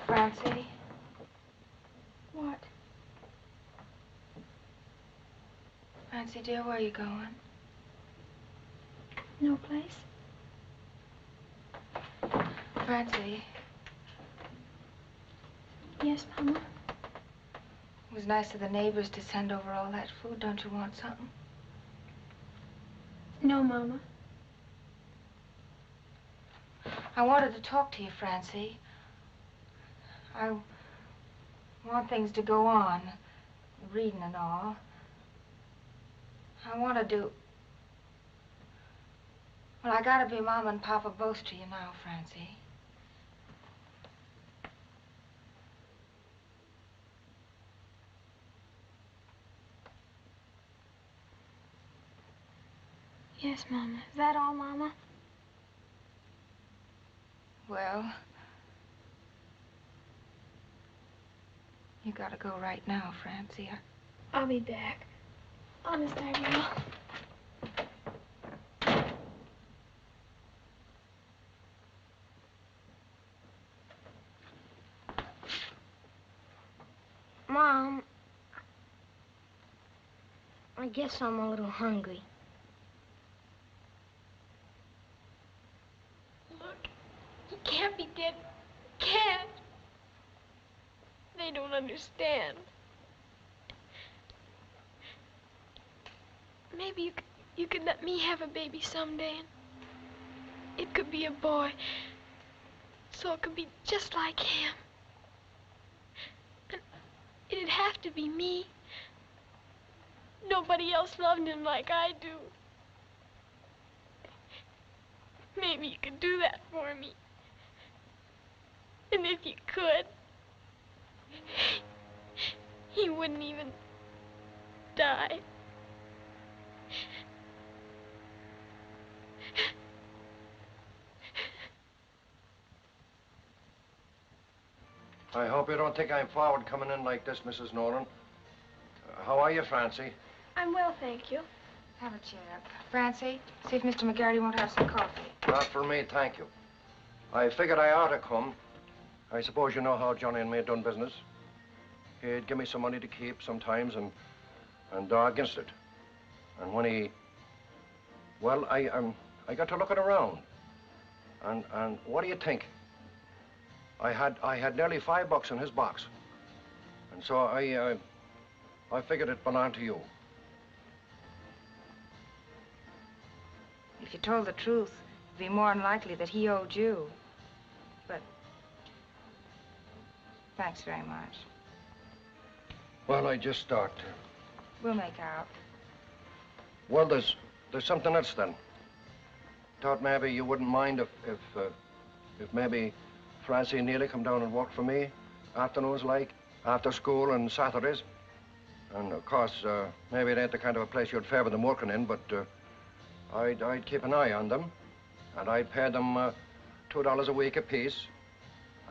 Francie? What? Francie, dear, where are you going? No place. Francie. Yes, Mama? It was nice of the neighbors to send over all that food. Don't you want something? No, Mama. I wanted to talk to you, Francie. I want things to go on, reading and all. I want to do... Well, I gotta be Mama and Papa both to you now, Francie. Yes, Mama. Is that all, Mama? Well... You gotta go right now, Francie. I'll be back. Honest, I will. Mom, I guess I'm a little hungry. Look, he can't be dead. Can't. They don't understand. Maybe you could let me have a baby someday, and it could be a boy, so it could be just like him. And it'd have to be me. Nobody else loved him like I do. Maybe you could do that for me. And if you could, he wouldn't even die. I hope you don't think I'm forward coming in like this, Mrs. Nolan. How are you, Francie? I'm well, thank you. Have a chair. Francie, see if Mr. McGarry won't have some coffee. Not for me, thank you. I figured I ought to come. I suppose you know how Johnny and me done business. He'd give me some money to keep sometimes and dog against it. And when he... Well, I got to looking around. And what do you think? I had nearly $5 in his box. And so I figured it belonged to you. If you told the truth, it'd be more unlikely that he owed you. But thanks very much. Well, I just thought... We'll make out. Well, there's something else then. Thought maybe you wouldn't mind if maybe Francie and Neely come down and work for me afternoons like, after school and Saturdays. And of course, maybe it ain't the kind of a place you'd favor them working in, but I'd keep an eye on them. And I'd pay them $2 a week apiece.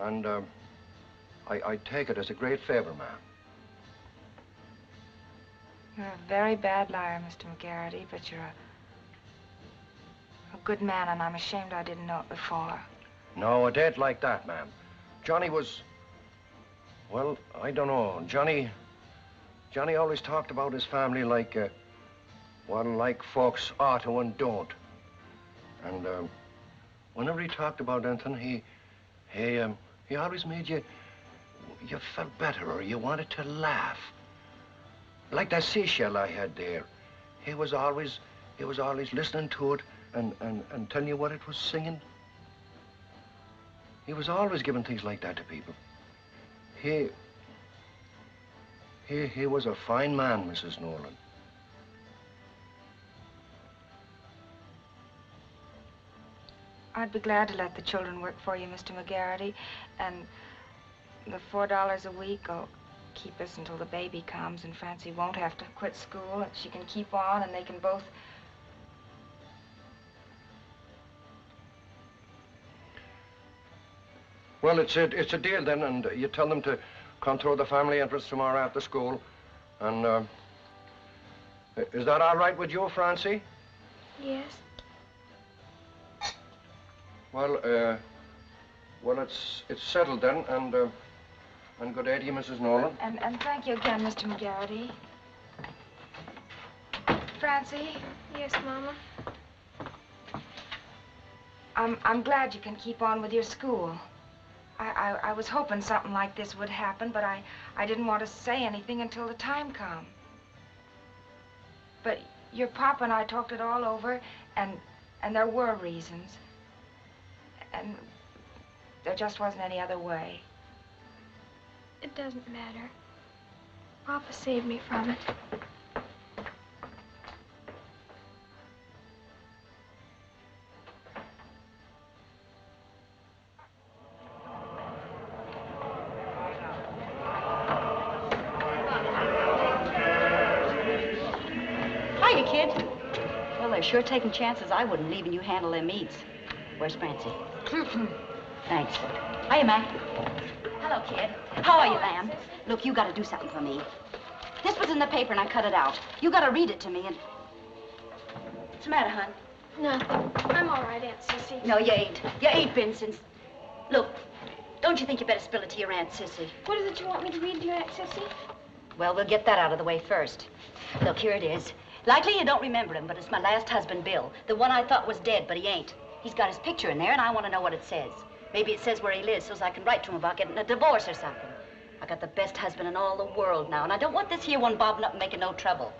And I'd take it as a great favor, ma'am. You're a very bad liar, Mr. McGarity, but you're a good man, and I'm ashamed I didn't know it before. No, it ain't like that, ma'am. Johnny was... Well, I don't know. Johnny always talked about his family like, well, like folks ought to and don't. And whenever he talked about anything, he always made you felt better, or you wanted to laugh. Like that seashell I had there. He was always listening to it and telling you what it was singing. He was always giving things like that to people. He was a fine man, Mrs. Nolan. I'd be glad to let the children work for you, Mr. McGarity, and the $4 a week will keep us until the baby comes, and Francie won't have to quit school, and she can keep on, and they can both... Well, it's a deal then, and you tell them to come through the family entrance tomorrow after school. And, is that all right with you, Francie? Yes. Well, it's settled then, and good day to you, Mrs. Nolan. And thank you again, Mr. McGarity. Francie? Yes, Mama? I'm glad you can keep on with your school. I was hoping something like this would happen, but I didn't want to say anything until the time come. But your papa and I talked it all over, and there were reasons. And there just wasn't any other way. It doesn't matter. Papa saved me from it. Hiya, kid. Well, they're sure taking chances I wouldn't leaving you handle them meats. Where's Francie? Thanks. Hiya, Mac. Hello, kid. How are you, lamb? Look, you gotta do something for me. This was in the paper and I cut it out. You gotta read it to me and... What's the matter, hon? Nothing. I'm all right, Aunt Sissy. No, you ain't. You ain't been since... Look, don't you think you better spill it to your Aunt Sissy? What is it you want me to read to your Aunt Sissy? Well, we'll get that out of the way first. Look, here it is. Likely you don't remember him, but it's my last husband, Bill. The one I thought was dead, but he ain't. He's got his picture in there, and I want to know what it says. Maybe it says where he lives, so I can write to him about getting a divorce or something. I got the best husband in all the world now, and I don't want this here one bobbing up and making no trouble.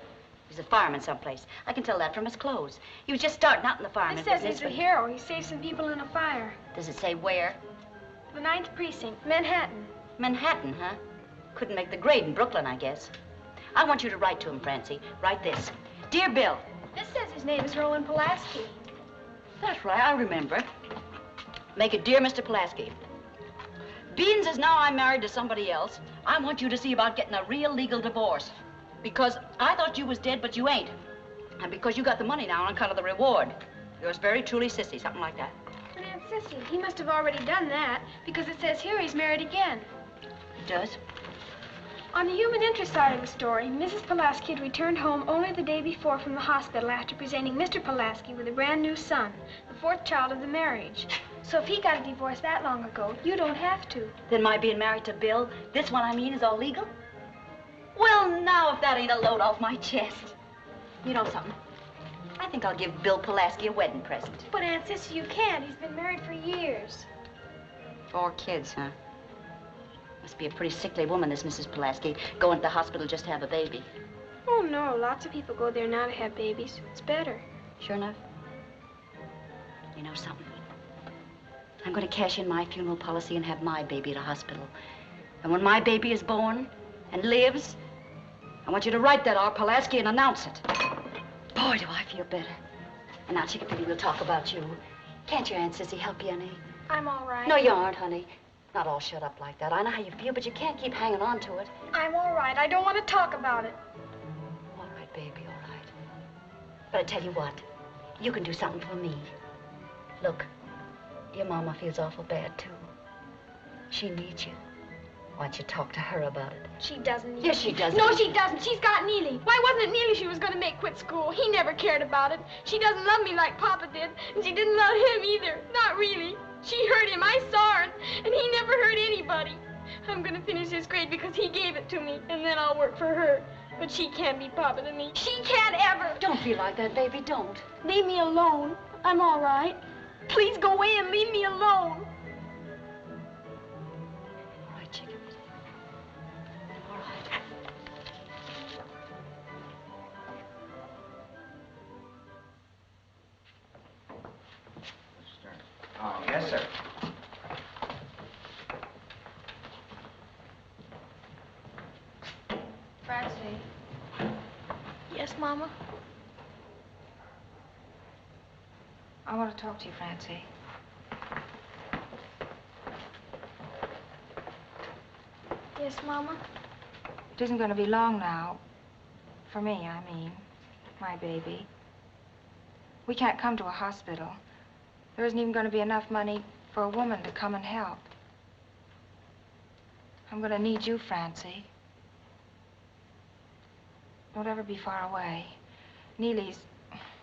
He's a fireman someplace. I can tell that from his clothes. He was just starting out in the fireman It says business. he's a hero. He saved some people in a fire. Does it say where? The 9th Precinct, Manhattan. Manhattan, huh? Couldn't make the grade in Brooklyn, I guess. I want you to write to him, Francie. Write this. Dear Bill. This says his name is Roland Pulaski. That's right, I remember. Make it Dear Mr. Pulaski. Beans is now I'm married to somebody else. I want you to see about getting a real legal divorce. Because I thought you was dead, but you ain't. And because you got the money now on account of the reward. Yours very truly, Sissy, something like that. But Aunt Sissy, he must have already done that, because it says here he's married again. does. On the human interest side of the story, Mrs. Pulaski had returned home only the day before from the hospital after presenting Mr. Pulaski with a brand new son, the fourth child of the marriage. So if he got a divorce that long ago, you don't have to. Then my being married to Bill, this one I mean, is all legal? Well, now if that ain't a load off my chest. You know something? I think I'll give Bill Pulaski a wedding present. But Aunt Sissy, you can't. He's been married for years. 4 kids, huh? Must be a pretty sickly woman, this Mrs. Pulaski, going to the hospital just to have a baby. Oh, no. Lots of people go there now to have babies. It's better. Sure enough. You know something? I'm going to cash in my funeral policy and have my baby at a hospital. And when my baby is born and lives, I want you to write that R. Pulaski and announce it. Boy, do I feel better. And now, Chickapee, we'll talk about you. Can't your Aunt Sissy help you any? I'm all right. No, you aren't, honey. Not all shut up like that. I know how you feel, but you can't keep hanging on to it. I'm all right. I don't want to talk about it. All right, baby, all right. But I tell you what, you can do something for me. Look, your mama feels awful bad, too. She needs you. Why don't you talk to her about it? She doesn't need Yes, me. she does. No, she doesn't. She's got Neely. Why wasn't it Neely she was going to make quit school? He never cared about it. She doesn't love me like Papa did, and she didn't love him either. Not really. She hurt him. I saw her, and he never hurt anybody. I'm going to finish this grade because he gave it to me, and then I'll work for her. But she can't be Papa to me. She can't ever. Don't feel like that, baby. Don't. Leave me alone. I'm all right. Please go away and leave me alone. All right, Chicken. All right. Oh, yes, sir. Francie. Yes, Mama? I want to talk to you, Francie. Yes, Mama? It isn't going to be long now. For me, I mean. My baby. We can't come to a hospital. There isn't even going to be enough money for a woman to come and help. I'm going to need you, Francie. Don't ever be far away. Neely's,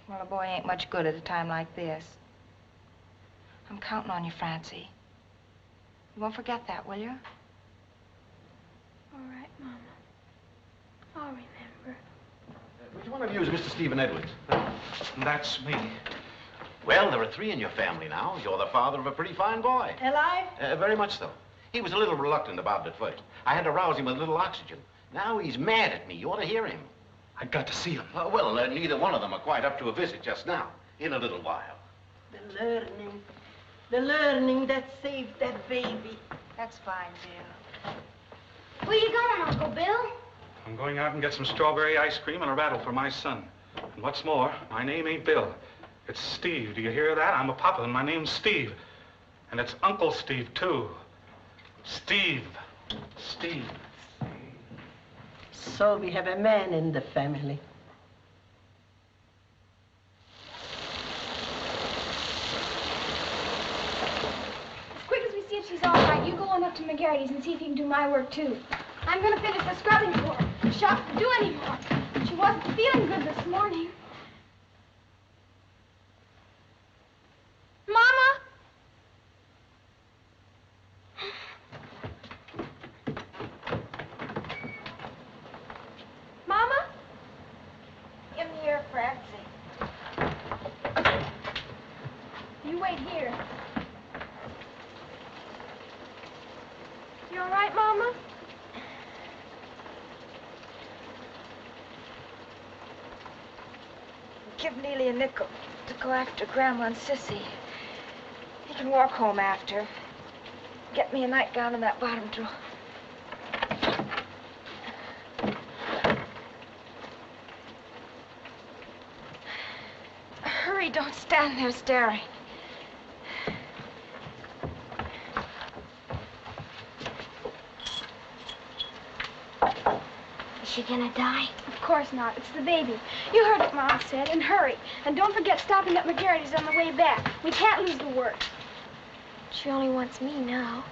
well, a boy ain't much good at a time like this. I'm counting on you, Francie. You won't forget that, will you? All right, Mama. I'll remember. Which one of you is Mr. Stephen Edwards? That's me. Well, there are 3 in your family now. You're the father of a pretty fine boy. Alive? Very much so. He was a little reluctant about it at first. I had to rouse him with a little oxygen. Now he's mad at me. You ought to hear him. I got to see him. Well, neither one of them are quite up to a visit just now. In a little while. The learning that saved that baby. That's fine, Bill. Where you going, Uncle Bill? I'm going out and get some strawberry ice cream and a rattle for my son. And what's more, my name ain't Bill. It's Steve. Do you hear that? I'm a papa, and my name's Steve. And it's Uncle Steve, too. Steve. Steve. So we have a man in the family. As quick as we see if she's all right, you go on up to McGarry's and see if you can do my work, too. I'm going to finish the scrubbing for her. The shop to do anymore. She wasn't feeling good this morning. Mama? Mama? In here, Francie. You wait here. You all right, Mama? Give Neely a nickel to go after Grandma and Sissy. He can walk home after. Get me a nightgown in that bottom drawer. Hurry, don't stand there staring. Is she gonna die? Of course not. It's the baby. You heard what Mom said, and hurry. And don't forget stopping at McGarry's on the way back. We can't lose the work. She only wants me now.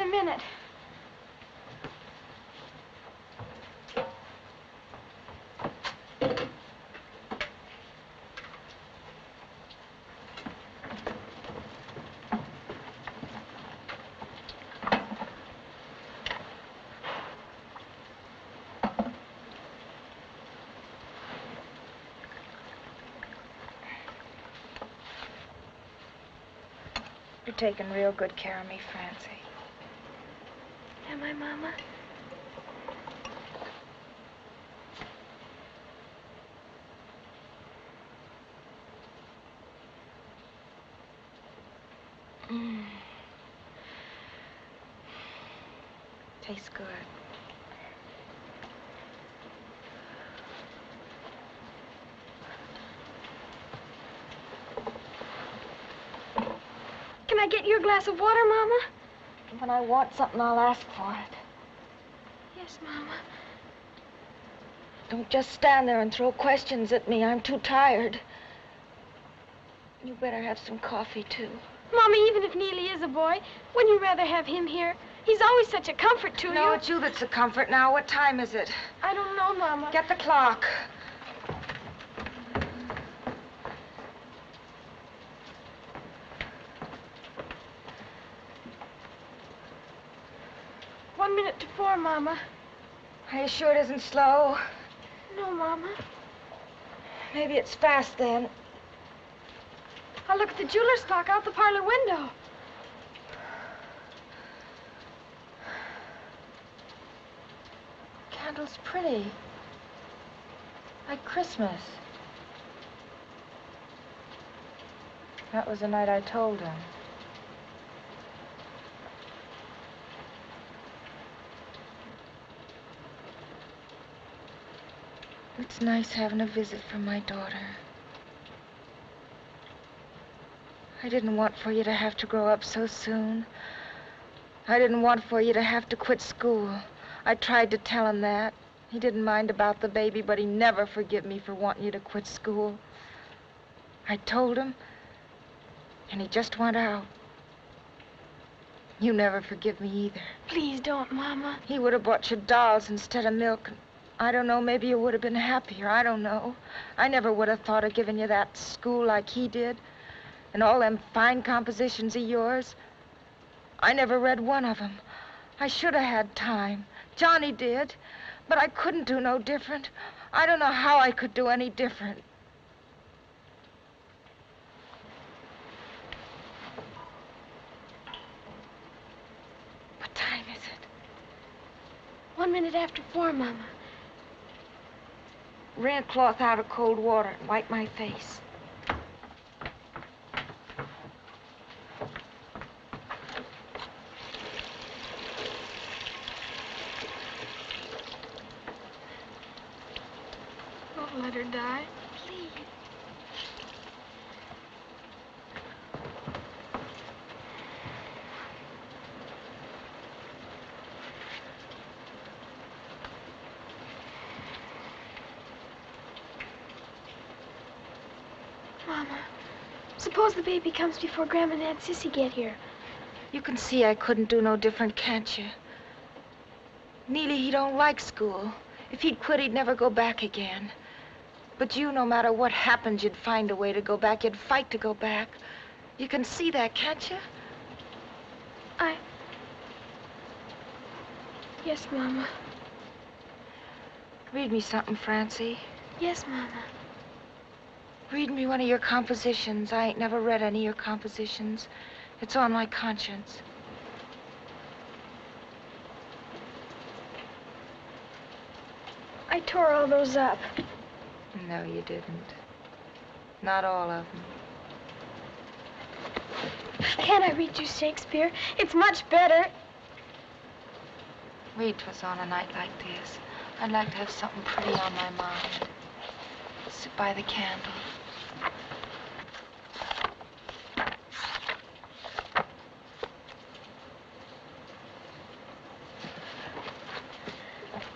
a minute. You're taking real good care of me, Francie. Am I, Mama? Tastes good. Can I get you a glass of water, Mama? When I want something, I'll ask for it. Yes, Mama. Don't just stand there and throw questions at me. I'm too tired. You better have some coffee, too. Mama, even if Neely is a boy, wouldn't you rather have him here? He's always such a comfort to you. No, it's you that's a comfort now. What time is it? I don't know, Mama. Get the clock. One minute to 4, Mama. Are you sure it isn't slow? No, Mama. Maybe it's fast, then. I'll look at the jeweler's clock out the parlor window. Candle's pretty. Like Christmas. That was the night I told him. It's nice having a visit from my daughter. I didn't want for you to have to grow up so soon. I didn't want for you to have to quit school. I tried to tell him that. He didn't mind about the baby, but he never forgive me for wanting you to quit school. I told him, and he just went out. You never forgive me either. Please don't, Mama. He would have bought you dolls instead of milk. I don't know, maybe you would have been happier. I don't know. I never would have thought of giving you that school like he did. And all them fine compositions of yours. I never read one of them. I should have had time. Johnny did. But I couldn't do no different. I don't know how I could do any different. What time is it? 1 minute after 4, Mama. Wring a cloth out of cold water and wipe my face. Don't let her die, please. Mama, suppose the baby comes before Grandma and Aunt Sissy get here. You can see I couldn't do no different, can't you? Neely, he don't like school. If he'd quit, he'd never go back again. But you, no matter what happened, you'd find a way to go back. You'd fight to go back. You can see that, can't you? Yes, Mama. Read me something, Francie. Yes, Mama. Read me one of your compositions. I ain't never read any of your compositions. It's on my conscience. I tore all those up. No, you didn't. Not all of them. Can't I read you Shakespeare? It's much better. Read to us on a night like this. I'd like to have something pretty on my mind. Sit by the candle.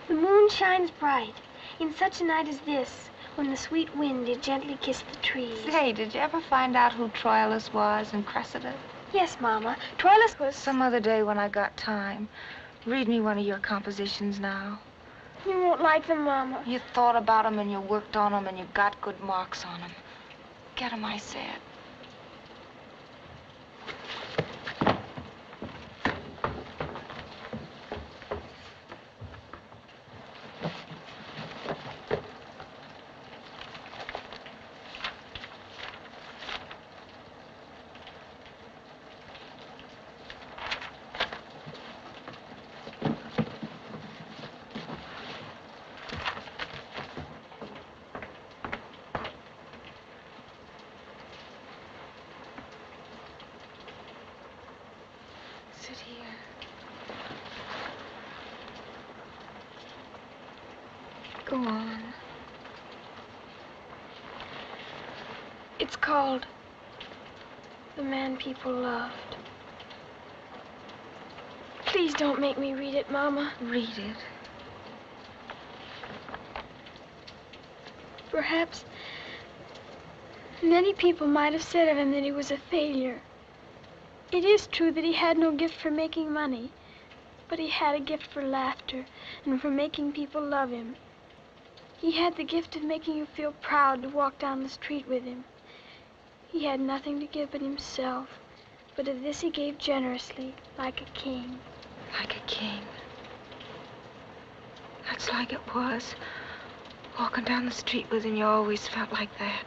The moon shines bright in such a night as this, when the sweet wind did gently kiss the trees. Say, did you ever find out who Troilus was and Cressida? Yes, Mama. Troilus was... Some other day when I got time. Read me one of your compositions now. You won't like them, Mama. You thought about them and you worked on them and you got good marks on them. Get them, I said. Sit here. Go on. It's called The Man People Loved. Please don't make me read it, Mama. Read it. Perhaps many people might have said of him that he was a failure. It is true that he had no gift for making money, but he had a gift for laughter and for making people love him. He had the gift of making you feel proud to walk down the street with him. He had nothing to give but himself, but of this he gave generously, like a king. Like a king. That's like it was. Walking down the street with him, you always felt like that.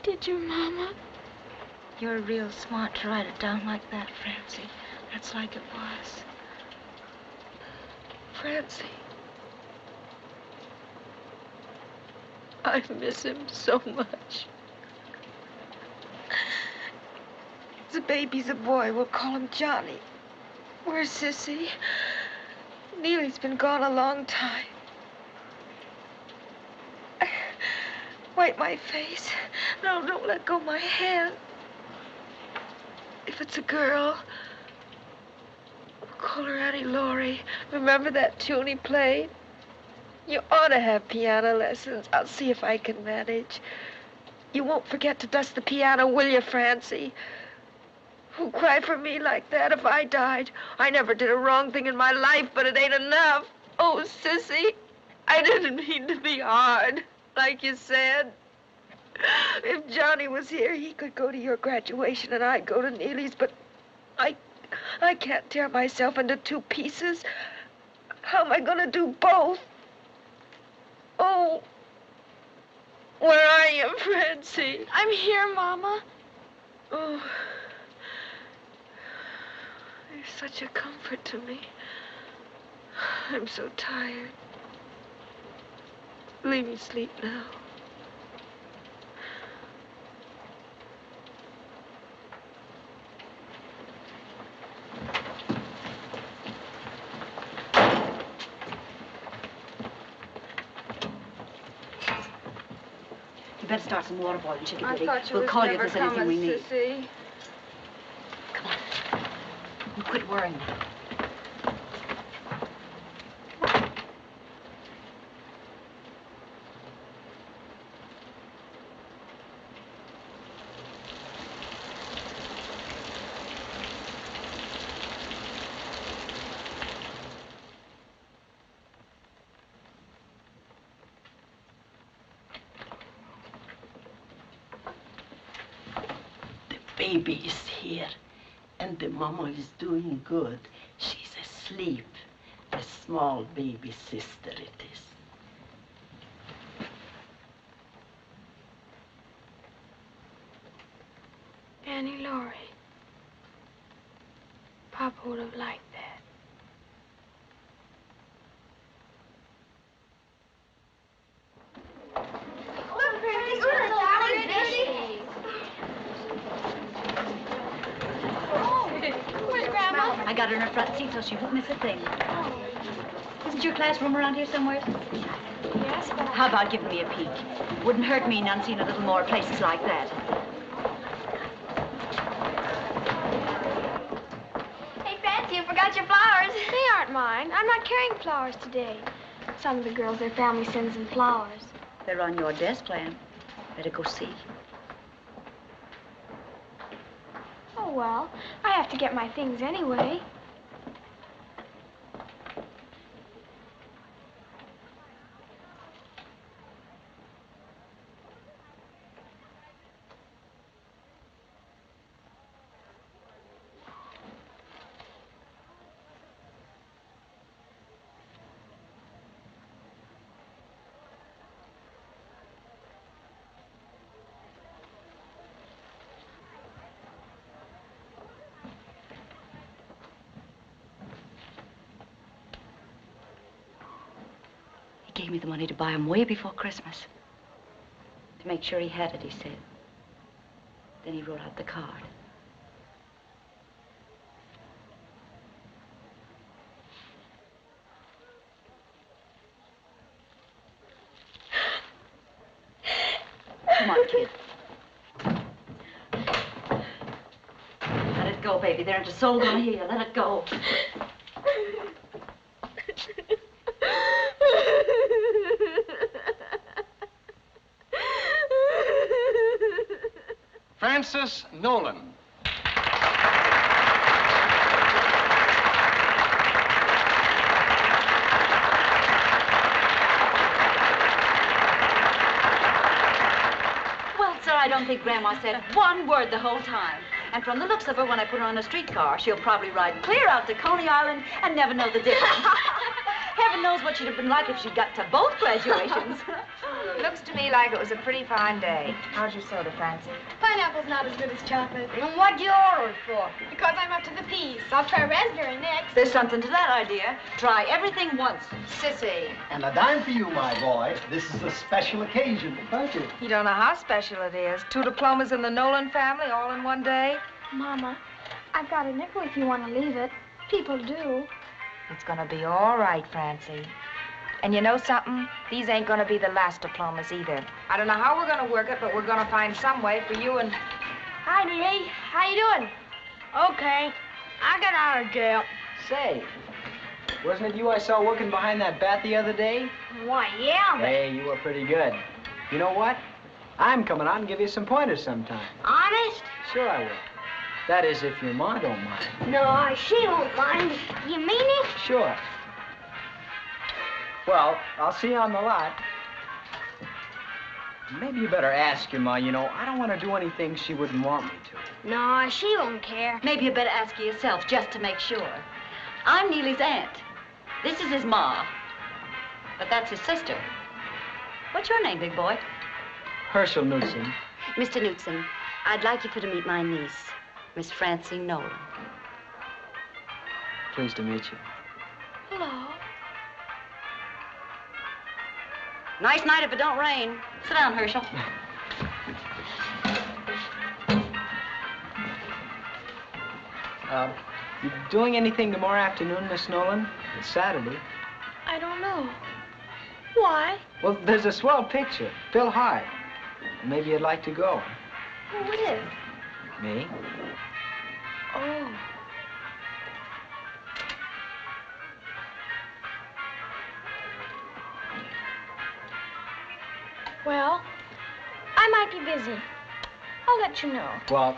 Did you, Mama? You're real smart to write it down like that, Francie. That's like it was. Francie. I miss him so much. The baby's a boy. We'll call him Johnny. Where's Sissy? Neely's been gone a long time. Wipe my face. No, don't let go my hand. If it's a girl, we'll call her Auntie Laurie. Remember that tune he played? You ought to have piano lessons. I'll see if I can manage. You won't forget to dust the piano, will you, Francie? Who'd cry for me like that if I died? I never did a wrong thing in my life, but it ain't enough. Oh, Sissy, I didn't mean to be hard, like you said. If Johnny was here, he could go to your graduation and I'd go to Neely's, but I can't tear myself into two pieces. How am I going to do both? Oh, where are you, Francie? I'm here, Mama. Oh, you're such a comfort to me. I'm so tired. Leave me sleep now. You better start some water boiling, chickadee. I thought you We'll was call you never if there's anything we coming, need. Sissy. Come on. You quit worrying now. Baby is here, and the mama is doing good. She's asleep. The small baby sister it is. Annie Laurie. Papa would have liked that. Where's Grandma? I got her in her front seat so she won't miss a thing. Isn't your classroom around here somewhere? Yes, but How about giving me a peek? Wouldn't hurt me none seeing a little more places like that. Hey, Francie, you forgot your flowers. They aren't mine. I'm not carrying flowers today. Some of the girls, their family sends them flowers. They're on your desk, Lan. Better go see. Oh, Oh, well, I have to get my things anyway. He gave me the money to buy him way before Christmas. To make sure he had it, he said. Then he wrote out the card. Come on, kid. Let it go, baby. There ain't a soul gonna hear you. Let it go. Francie Nolan. Well, sir, I don't think Grandma said one word the whole time. And from the looks of her, when I put her on a streetcar, she'll probably ride clear out to Coney Island and never know the difference. Heaven knows what she'd have been like if she'd got to both graduations. Looks to me like it was a pretty fine day. How's your soda, Francie? Pineapple's not as good as chocolate. And what'd you order it for? Because I'm up to the piece. I'll try raspberry next. There's something to that idea. Try everything once. Sissy. And a dime for you, my boy. This is a special occasion. Thank you. You don't know how special it is. 2 diplomas in the Nolan family all in one day. Mama, I've got a nickel if you want to leave it. People do. It's gonna be all right, Francie. And you know something? These ain't gonna be the last diplomas either. I don't know how we're gonna work it, but we're gonna find some way for you and... Hi, Dee. How you doing? Okay. I got out of jail. Say, wasn't it you I saw working behind that bat the other day? Why, yeah, but... Hey, you were pretty good. You know what? I'm coming out and give you some pointers sometime. Honest? Sure I will. That is, if your ma don't mind. No, she won't mind. You mean it? Sure. Well, I'll see you on the lot. Maybe you better ask your ma. You know, I don't want to do anything she wouldn't want me to. No, she won't care. Maybe you better ask her yourself, just to make sure. I'm Neely's aunt. This is his ma. But that's his sister. What's your name, big boy? Herschel Knudsen. Mr. Knudsen, I'd like you for to meet my niece, Miss Francie Nolan. Pleased to meet you. Hello. Nice night if it don't rain. Sit down, Herschel. You doing anything tomorrow afternoon, Miss Nolan? It's Saturday. I don't know. Why? Well, there's a swell picture. Bill Hart. Maybe you'd like to go. Who is? Me? Oh. Well, I might be busy. I'll let you know. Well,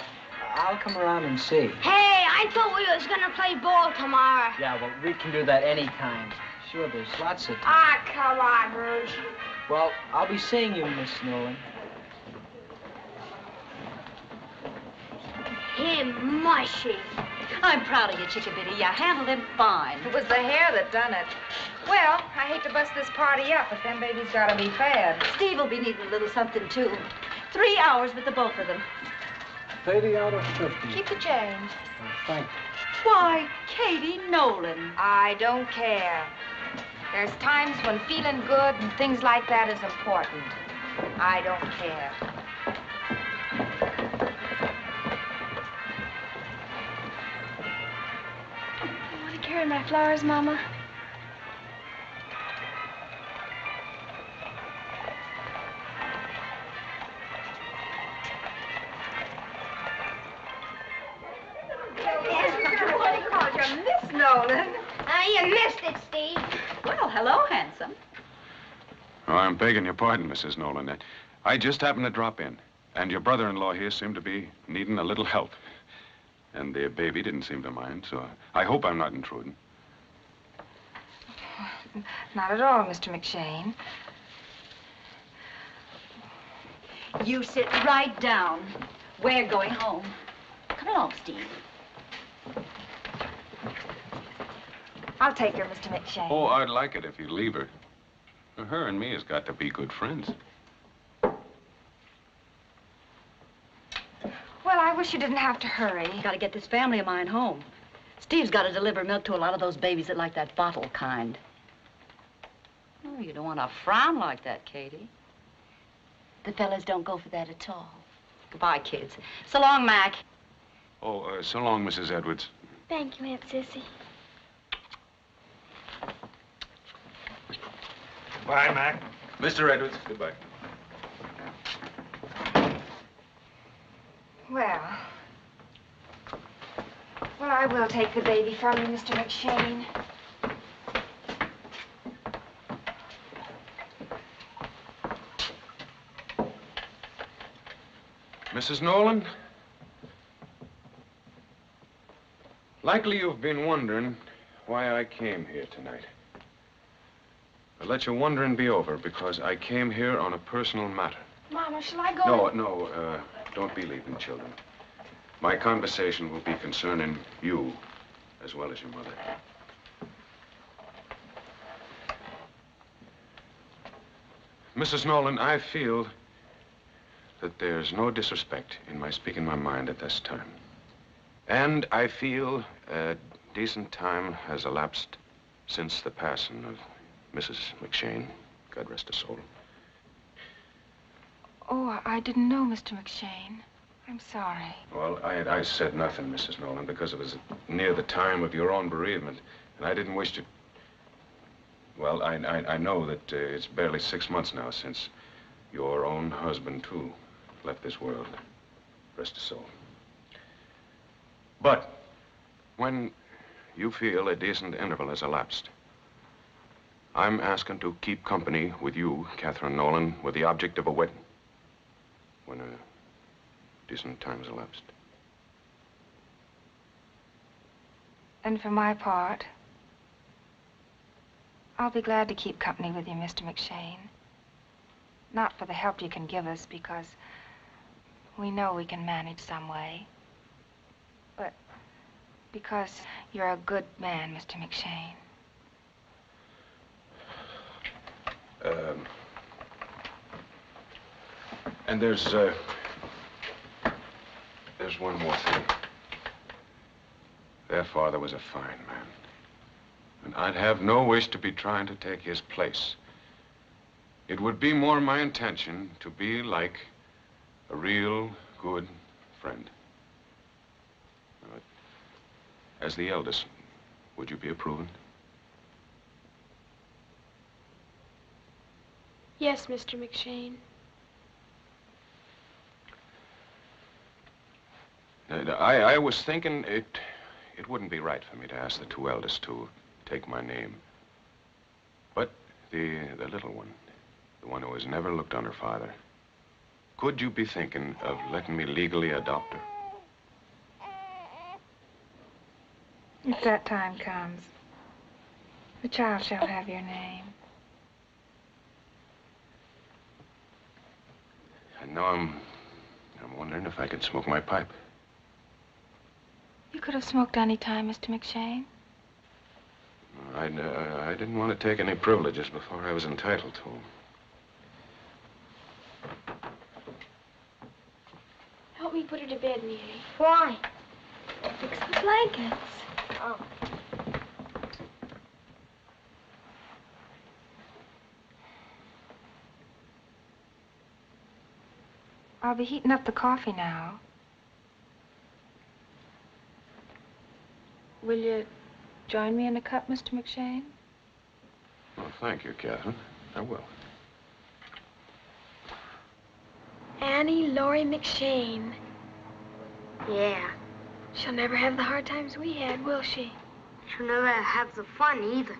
I'll come around and see. Hey, I thought we was gonna play ball tomorrow. Yeah, well, we can do that anytime. Sure, there's lots of time. Ah, come on, Rouge. Well, I'll be seeing you, Miss Nolan. Him mushy. I'm proud of you, Chickabiddy. You handled him fine. It was the hair that done it. Well, I hate to bust this party up, but them babies gotta be fed. Steve will be needing a little something, too. 3 hours with the both of them. 30 out of 50. Keep the change. Thank you. Why, Katie Nolan. I don't care. There's times when feeling good and things like that is important. I don't care. You want to carry my flowers, Mama? Miss Nolan. You missed it, Steve. Well, hello, handsome. Oh, I'm begging your pardon, Mrs. Nolan. I just happened to drop in, and your brother-in-law here seemed to be needing a little help. And the baby didn't seem to mind, so I hope I'm not intruding. Not at all, Mr. McShane. You sit right down. We're going home. Come along, Steve. I'll take her, Mr. McShane. Oh, I'd like it if you'd leave her. Her and me has got to be good friends. Well, I wish you didn't have to hurry. Got to get this family of mine home. Steve's got to deliver milk to a lot of those babies that like that bottle kind. Oh, you don't want to frown like that, Katie. The fellas don't go for that at all. Goodbye, kids. So long, Mac. Oh, so long, Mrs. Edwards. Thank you, Aunt Sissy. Bye, Mac. Mr. Edwards, goodbye. Well, I will take the baby from you, Mr. McShane. Mrs. Nolan? Likely you've been wondering why I came here tonight. But let your wondering be over, because I came here on a personal matter. Mama, shall I go? No, don't be leaving, children. My conversation will be concerning you as well as your mother. Mrs. Nolan, I feel that there's no disrespect in my speaking my mind at this time. And I feel a decent time has elapsed since the passing of Mrs. McShane, God rest her soul. Oh, I didn't know, Mr. McShane. I'm sorry. Well, I said nothing, Mrs. Nolan, because it was near the time of your own bereavement, and I didn't wish to... Well, I know that it's barely 6 months now since your own husband, too, left this world. Rest his soul. But when you feel a decent interval has elapsed, I'm asking to keep company with you, Catherine Nolan, with the object of a wedding. When a decent time has elapsed. And for my part, I'll be glad to keep company with you, Mr. McShane. Not for the help you can give us, because we know we can manage some way. But because you're a good man, Mr. McShane. And there's one more thing. Their father was a fine man. And I'd have no wish to be trying to take his place. It would be more my intention to be like a real good friend. As the eldest, would you be approving? Yes, Mr. McShane. I was thinking it wouldn't be right for me to ask the two eldest to take my name. But the little one, the one who has never looked on her father, could you be thinking of letting me legally adopt her? If that time comes, the child shall have your name. And now I'm wondering if I could smoke my pipe. You could have smoked any time, Mr. McShane. I didn't want to take any privileges before I was entitled to them. Help me put her to bed, Neely. Why? Fix the blankets. Oh. I'll be heating up the coffee now. Will you join me in a cup, Mr. McShane? Well, thank you, Catherine. I will. Annie Laurie McShane. Yeah. She'll never have the hard times we had, will she? She'll never have the fun either.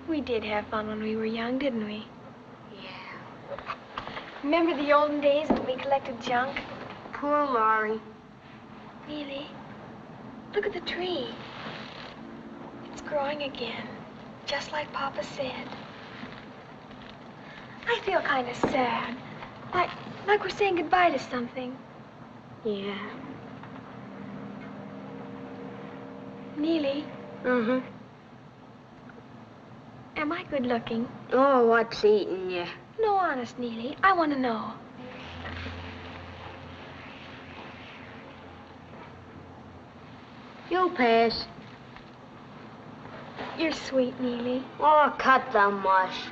We did have fun when we were young, didn't we? Yeah. Remember the olden days when we collected junk? Poor Laurie. Neely, look at the tree. It's growing again, just like Papa said. I feel kind of sad, like we're saying goodbye to something. Yeah. Neely. Mm-hmm. Am I good looking? Oh, what's eating you? No, honest, Neely. I want to know. You pass. You're sweet, Neely. Oh, cut the mush.